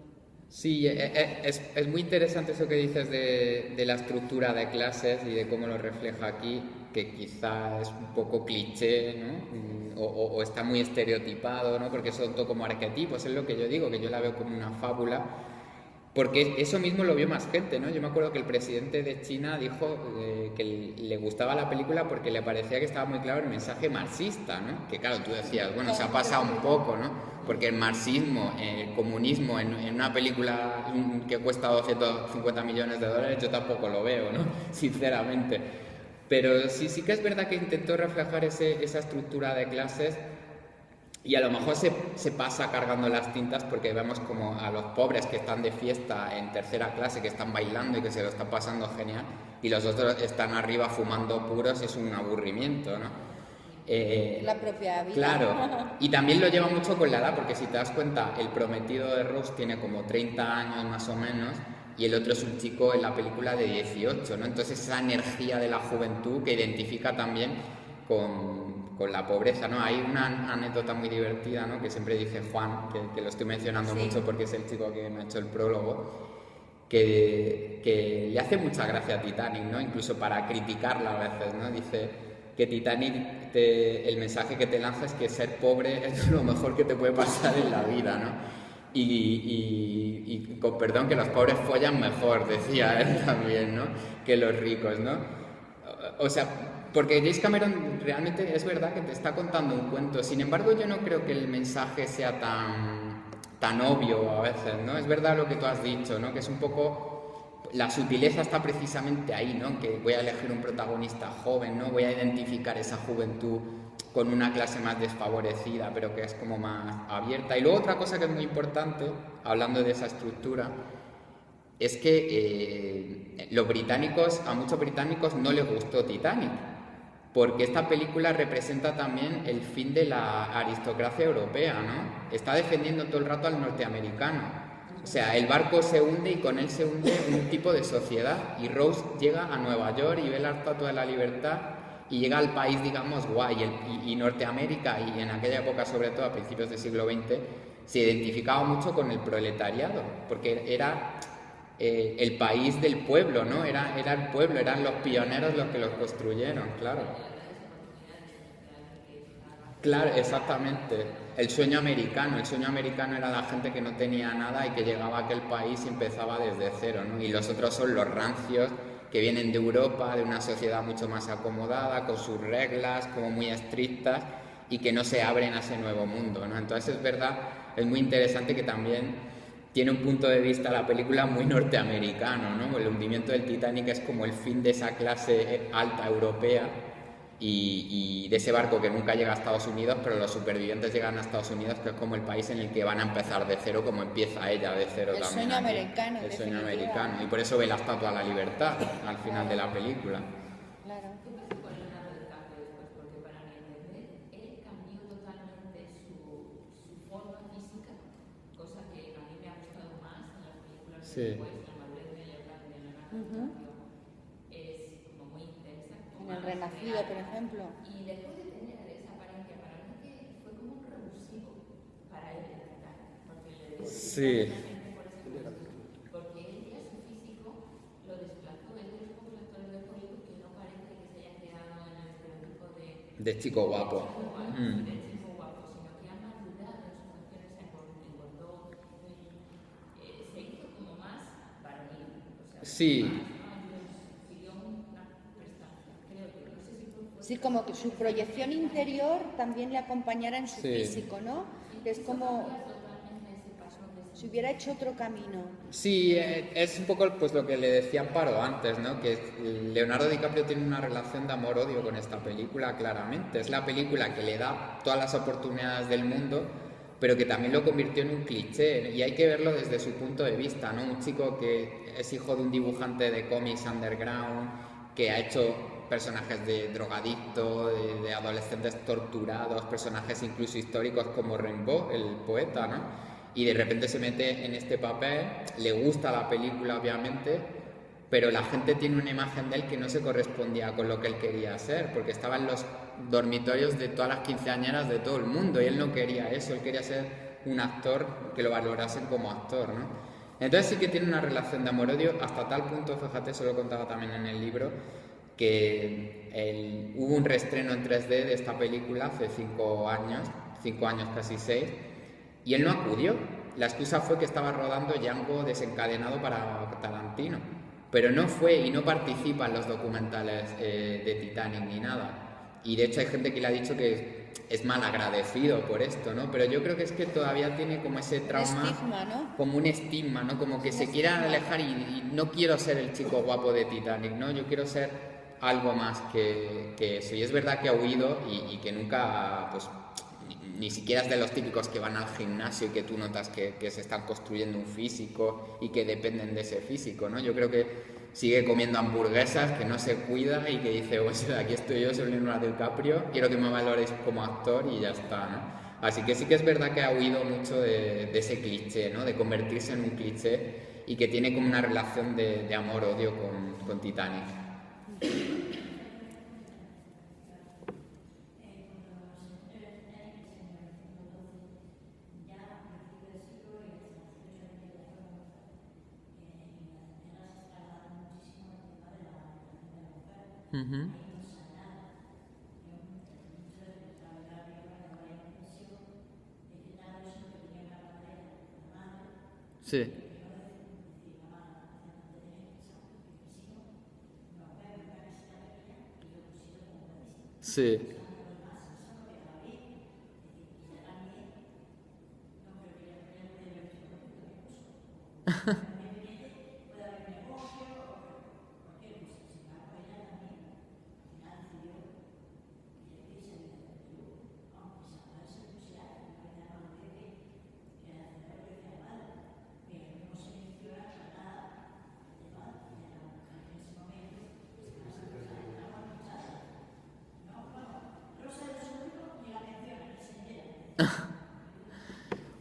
Sí, es muy interesante eso que dices de la estructura de clases y de cómo lo refleja aquí, que quizá es un poco cliché, ¿no? O está muy estereotipado, ¿no? Porque son todo como arquetipos, es lo que yo digo, que yo la veo como una fábula, porque eso mismo lo vio más gente, ¿no? Yo me acuerdo que el presidente de China dijo que le gustaba la película porque le parecía que estaba muy claro el mensaje marxista, ¿no? Que claro, tú decías, bueno, se ha pasado un poco, ¿no? Porque el marxismo, el comunismo en una película que cuesta 250 millones de dólares, yo tampoco lo veo, ¿no? Sinceramente. Pero sí que es verdad que intentó reflejar esa estructura de clases. Y a lo mejor se pasa cargando las tintas porque vemos como a los pobres que están de fiesta en tercera clase, que están bailando y que se lo están pasando genial, y los otros están arriba fumando puros, es un aburrimiento, ¿no? La propia vida. Claro, y también lo lleva mucho con la edad, porque si te das cuenta, el prometido de Rose tiene como 30 años más o menos, y el otro es un chico en la película de 18, ¿no? Entonces esa energía de la juventud que identifica también con la pobreza, ¿no? Hay una anécdota muy divertida, ¿no? Que siempre dice Juan, que lo estoy mencionando mucho porque es el chico que me ha hecho el prólogo, que le hace mucha gracia a Titanic, ¿no? Incluso para criticarla a veces, ¿no? Dice que Titanic, el mensaje que te lanza es que ser pobre es lo mejor que te puede pasar en la vida, ¿no? Y con perdón, que los pobres follan mejor, decía él también, ¿no? Que los ricos, ¿no? O sea, porque James Cameron realmente es verdad que te está contando un cuento, sin embargo yo no creo que el mensaje sea tan obvio a veces, ¿no? Es verdad lo que tú has dicho, ¿no? Que es un poco... La sutileza está precisamente ahí, ¿no? Que voy a elegir un protagonista joven, ¿no? Voy a identificar esa juventud con una clase más desfavorecida, pero que es como más abierta. Y luego otra cosa que es muy importante, hablando de esa estructura, es que a muchos británicos no les gustó Titanic, porque esta película representa también el fin de la aristocracia europea, ¿no? Está defendiendo todo el rato al norteamericano. O sea, el barco se hunde y con él se hunde un tipo de sociedad. Y Rose llega a Nueva York y ve la Estatua de la Libertad y llega al país, digamos, guay. Y Norteamérica, y en aquella época, sobre todo a principios del siglo XX, se identificaba mucho con el proletariado, porque era el país del pueblo, ¿no? Era el pueblo, eran los pioneros los que los construyeron, claro. Claro, exactamente. El sueño americano era la gente que no tenía nada y que llegaba a aquel país y empezaba desde cero, ¿no? Y los otros son los rancios que vienen de Europa, de una sociedad mucho más acomodada, con sus reglas, como muy estrictas, y que no se abren a ese nuevo mundo, ¿no? Entonces es verdad, es muy interesante que también tiene un punto de vista la película muy norteamericano, ¿no? El hundimiento del Titanic es como el fin de esa clase alta europea, y de ese barco que nunca llega a Estados Unidos, pero los supervivientes llegan a Estados Unidos, que es como el país en el que van a empezar de cero, como empieza ella de cero El también. sueño aquí. americano, El sueño definitiva. americano, y por eso ve la Estatua de la Libertad al final de la película. Claro. ¿Qué pasó con Leonardo DiCaprio después? Porque para mi entender, él cambió totalmente su forma física, cosa que a mí me ha gustado más en las películas Sí. de después. La madurez de Leonardo Ujú. DiCaprio es como muy intensa. como En el más Renacido, real. por ejemplo. Y después de tener esa apariencia, para mí que fue como un revulsivo para él en Titanic, porque le Sí. porque él ya su físico lo desplazó. Es de los pocos actores de Hollywood que no parece que se haya quedado en el estereotipo De chico guapo. de chico guapo, sino que ha madurado en sus facciones, engordó, se hizo como más varonil. O sea, Sí. siguió una prestancia, creo yo. No sé si fue Sí, como que su proyección interior también le acompañara en su Sí. físico, ¿no? Es como si hubiera hecho otro camino. Sí, es un poco pues lo que le decía Amparo antes, ¿no? Que Leonardo DiCaprio tiene una relación de amor-odio con esta película, claramente. Es la película que le da todas las oportunidades del mundo, pero que también lo convirtió en un cliché, y hay que verlo desde su punto de vista, ¿no? Un chico que es hijo de un dibujante de cómics underground, que ha hecho personajes de drogadicto, de adolescentes torturados, personajes incluso históricos como Rimbaud, el poeta, ¿no? Y de repente se mete en este papel, le gusta la película obviamente, pero la gente tiene una imagen de él que no se correspondía con lo que él quería ser, porque estaba en los dormitorios de todas las quinceañeras de todo el mundo, y él no quería eso, él quería ser un actor que lo valorasen como actor, ¿no? Entonces sí que tiene una relación de amor-odio, hasta tal punto, fíjate, eso lo contaba también en el libro, que hubo un reestreno en 3D de esta película hace 5 años casi 6, y él no acudió. La excusa fue que estaba rodando Django desencadenado para Tarantino, pero no fue y no participa en los documentales de Titanic ni nada. Y de hecho hay gente que le ha dicho que es mal agradecido por esto, ¿no? Pero yo creo que es que todavía tiene como ese trauma, estigma, ¿no? como un estigma, ¿no? Como que se quiera alejar y no quiero ser el chico guapo de Titanic, ¿no? Yo quiero ser algo más que eso. Y es verdad que ha huido y que nunca, pues, ni siquiera es de los típicos que van al gimnasio y que tú notas que se están construyendo un físico y que dependen de ese físico, ¿no? Yo creo que sigue comiendo hamburguesas, que no se cuida y que dice, pues aquí estoy yo, soy Leonardo DiCaprio, quiero que me valoréis como actor y ya está, ¿no? Así que sí que es verdad que ha huido mucho de ese cliché, ¿no? De convertirse en un cliché, y que tiene como una relación de amor-odio con Titanic. Uh-huh. Sí. Sí.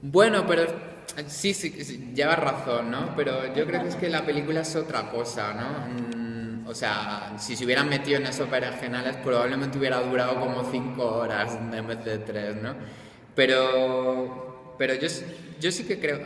Bueno, pero sí, llevas razón, ¿no? Pero yo creo que es que la película es otra cosa, ¿no? O sea, si se hubieran metido en esos berenjenales probablemente hubiera durado como 5 horas en vez de 3, ¿no? Pero yo sí que creo...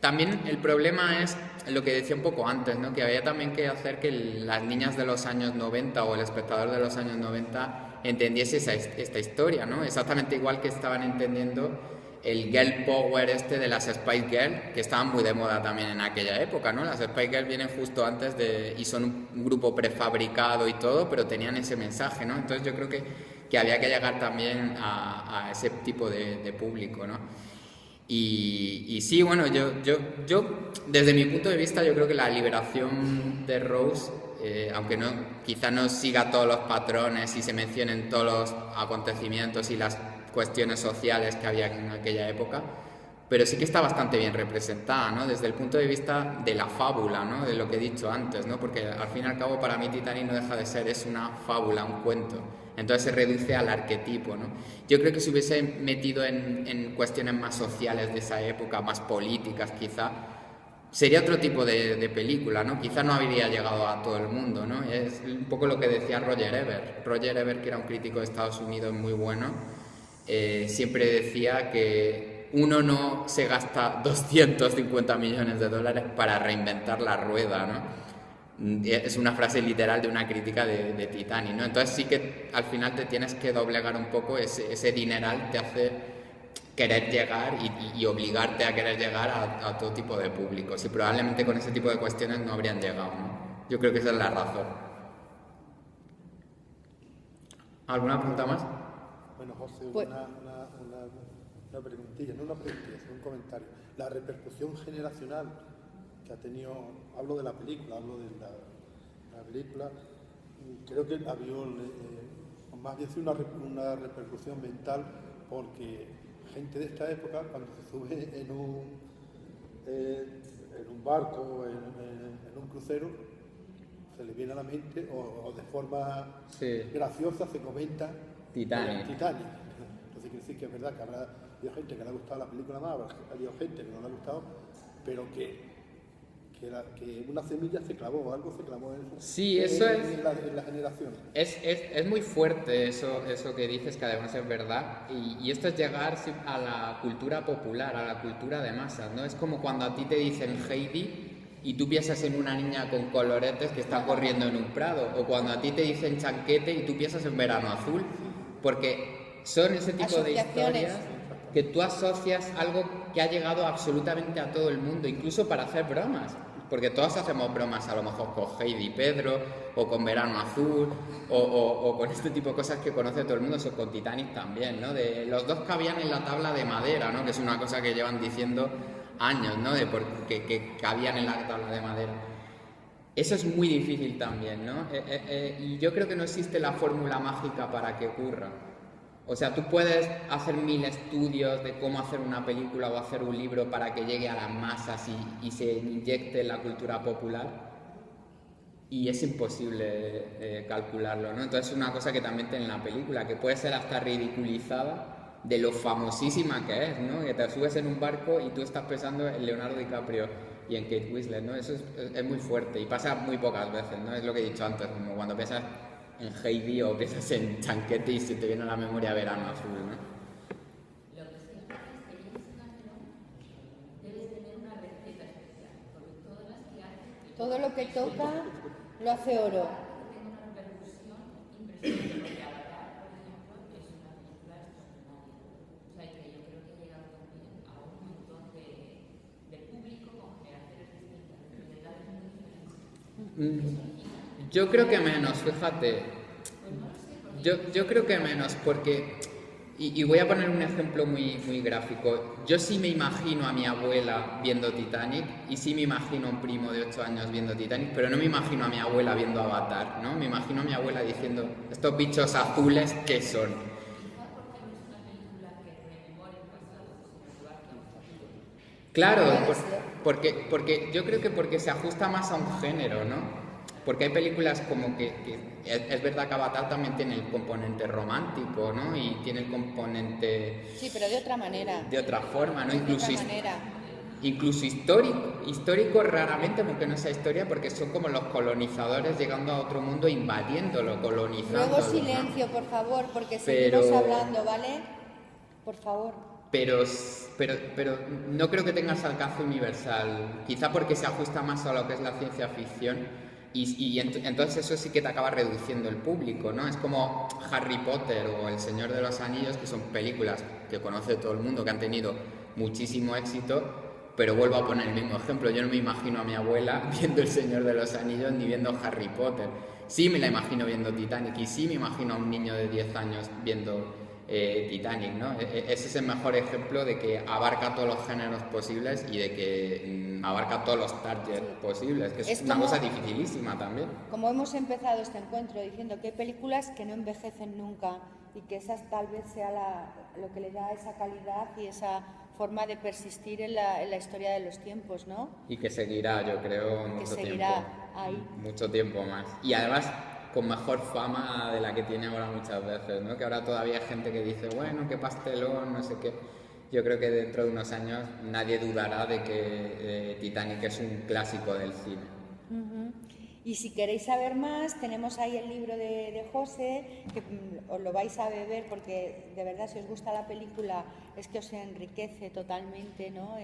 También el problema es lo que decía un poco antes, ¿no? Que había también que hacer que las niñas de los años 90 o el espectador de los años 90 entendiese esta historia, ¿no? Exactamente igual que estaban entendiendo el girl power de las Spice Girls, que estaban muy de moda también en aquella época, ¿no? Las Spice Girls vienen justo antes y son un grupo prefabricado y todo, pero tenían ese mensaje, ¿no? Entonces yo creo que había que llegar también a ese tipo de público, ¿no? Y sí, bueno, yo desde mi punto de vista yo creo que la liberación de Rose aunque no, quizá no siga todos los patrones y se mencionen todos los acontecimientos y las cuestiones sociales que había en aquella época, pero sí que está bastante bien representada, ¿no? Desde el punto de vista de la fábula, ¿no? De lo que he dicho antes, ¿no? Porque al fin y al cabo para mí Titanic no deja de ser, es una fábula, un cuento. Entonces se reduce al arquetipo, ¿no? Yo creo que si hubiese metido en cuestiones más sociales de esa época, más políticas quizá, sería otro tipo de película, ¿no? Quizá no habría llegado a todo el mundo, ¿no? Es un poco lo que decía Roger Ebert. Roger Ebert, que era un crítico de Estados Unidos muy bueno, siempre decía que uno no se gasta 250 millones de dólares para reinventar la rueda, ¿no? Es una frase literal de una crítica de Titanic, ¿no? Entonces sí que al final te tienes que doblegar un poco, ese dineral te hace querer llegar y obligarte a querer llegar a todo tipo de públicos, y probablemente con ese tipo de cuestiones no habrían llegado, ¿no? Yo creo que esa es la razón. ¿Alguna pregunta más? Bueno, José, Pues- una preguntilla, no una preguntilla, sino un comentario. La repercusión generacional que ha tenido, hablo de la película, creo que había más bien una repercusión mental, porque gente de esta época, cuando se sube en un barco, en un crucero, se le viene a la mente, o de forma graciosa se comenta Titanic. Entonces quiere decir que es verdad que habrá habido gente que le ha gustado la película más, habrá habido gente que no le ha gustado, pero que una semilla se clavó, algo se clavó en eso. Sí, eso es. En la generación. Es muy fuerte eso que dices, que además es verdad, y esto es llegar a la cultura popular, a la cultura de masas, ¿no? Es como cuando a ti te dicen Heidi y tú piensas en una niña con coloretes que está corriendo en un prado, o cuando a ti te dicen Chanquete y tú piensas en Verano Azul, porque son ese tipo de Asociaciones. historias que tú asocias algo que ha llegado absolutamente a todo el mundo, incluso para hacer bromas. Porque todos hacemos bromas a lo mejor con Heidi y Pedro, o con Verano Azul, o con este tipo de cosas que conoce todo el mundo, o con Titanic también, ¿no? De los dos cabían en la tabla de madera, ¿no? Que es una cosa que llevan diciendo años, ¿no? De que cabían en la tabla de madera. Eso es muy difícil también, ¿no? Y yo creo que no existe la fórmula mágica para que ocurra. O sea, tú puedes hacer 1000 estudios de cómo hacer una película o hacer un libro para que llegue a las masas y se inyecte en la cultura popular, y es imposible calcularlo, ¿no? Entonces es una cosa que también tiene en la película, que puede ser hasta ridiculizada de lo famosísima que es, ¿no? Que te subes en un barco y tú estás pensando en Leonardo DiCaprio y en Kate Winslet, ¿no? Eso es muy fuerte y pasa muy pocas veces, ¿no? Es lo que he dicho antes, como cuando piensas en Heidi o piensas en Chanquete y se te viene a la memoria Verano Azul, ¿no? Lo que sí hace es que James Cameron debe tener una receta especial, porque todas las que hace... Todo lo que toca lo hace oro. Tiene una repercusión impresionante, porque Avatar, por ejemplo, es una película extraordinaria. O sea, que yo creo que ha llegado también a un montón de público con generaciones distintas, de edades muy diferentes. Yo creo que menos, fíjate. Yo creo que menos, porque... Y voy a poner un ejemplo muy gráfico. Yo sí me imagino a mi abuela viendo Titanic, y sí me imagino a un primo de 8 años viendo Titanic, pero no me imagino a mi abuela viendo Avatar, ¿no? Me imagino a mi abuela diciendo, estos bichos azules, ¿qué son? Claro, porque yo creo que porque se ajusta más a un género, ¿no? Porque hay películas como que es verdad que Avatar también tiene el componente romántico, ¿no? Y tiene el componente Sí, pero de otra manera. de otra forma, ¿no? De Incluso, otra manera. incluso histórico raramente, aunque no sea historia, porque son como los colonizadores llegando a otro mundo, invadiéndolo, colonizándolo. Luego ¿no? silencio, por favor, porque Pero- seguimos hablando, ¿vale? Por favor. Pero no creo que tenga ese alcance universal, quizá porque se ajusta más a lo que es la ciencia ficción, y entonces eso sí que te acaba reduciendo el público, ¿no? Es como Harry Potter o El Señor de los Anillos, que son películas que conoce todo el mundo, que han tenido muchísimo éxito, pero vuelvo a poner el mismo ejemplo. Yo no me imagino a mi abuela viendo El Señor de los Anillos ni viendo Harry Potter. Sí me la imagino viendo Titanic, y sí me imagino a un niño de 10 años viendo Titanic, ¿no? Ese es el mejor ejemplo de que abarca todos los géneros posibles y de que abarca todos los targets posibles, que es una cosa dificilísima también. Como hemos empezado este encuentro diciendo que hay películas que no envejecen nunca y que esas tal vez sea lo que le da esa calidad y esa forma de persistir en la historia de los tiempos, ¿no? Y que seguirá, yo creo, mucho tiempo. Ahí. Mucho tiempo más. Y además con mejor fama de la que tiene ahora muchas veces, ¿no? Que ahora todavía hay gente que dice, bueno, qué pastelón, no sé qué. Yo creo que dentro de unos años nadie dudará de que Titanic es un clásico del cine. Y si queréis saber más, tenemos ahí el libro de José, que os lo vais a beber porque de verdad si os gusta la película es que os enriquece totalmente, ¿no?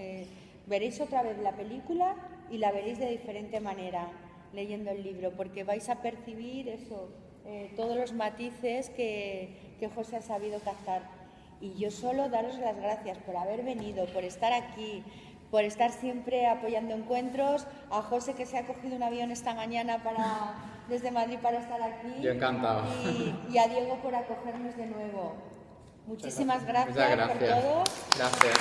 Veréis otra vez la película y la veréis de diferente manera leyendo el libro, porque vais a percibir eso, todos los matices que José ha sabido captar. Y yo solo daros las gracias por haber venido, por estar aquí, por estar siempre apoyando encuentros, a José que se ha cogido un avión esta mañana desde Madrid para estar aquí. Yo encantado. Y a Diego por acogernos de nuevo. Muchísimas gracias por todo. Gracias.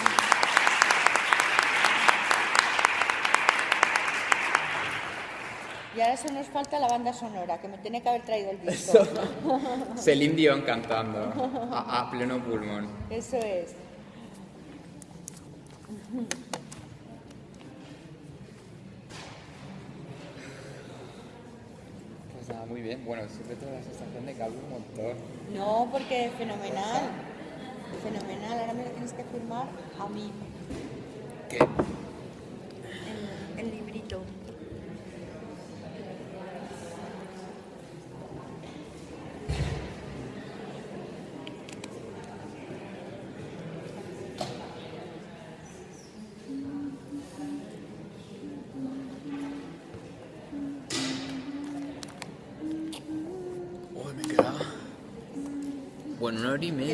Y ahora solo nos falta la banda sonora, que me tiene que haber traído el disco. Celine Dion cantando a pleno pulmón. Eso es. Pues nada, muy bien. Bueno, siempre tengo la sensación de que hablo un montón. No, porque fenomenal. Fenomenal. Ahora me lo tienes que firmar a mí. ¿Qué? El librito. Bueno, 1 hora y media.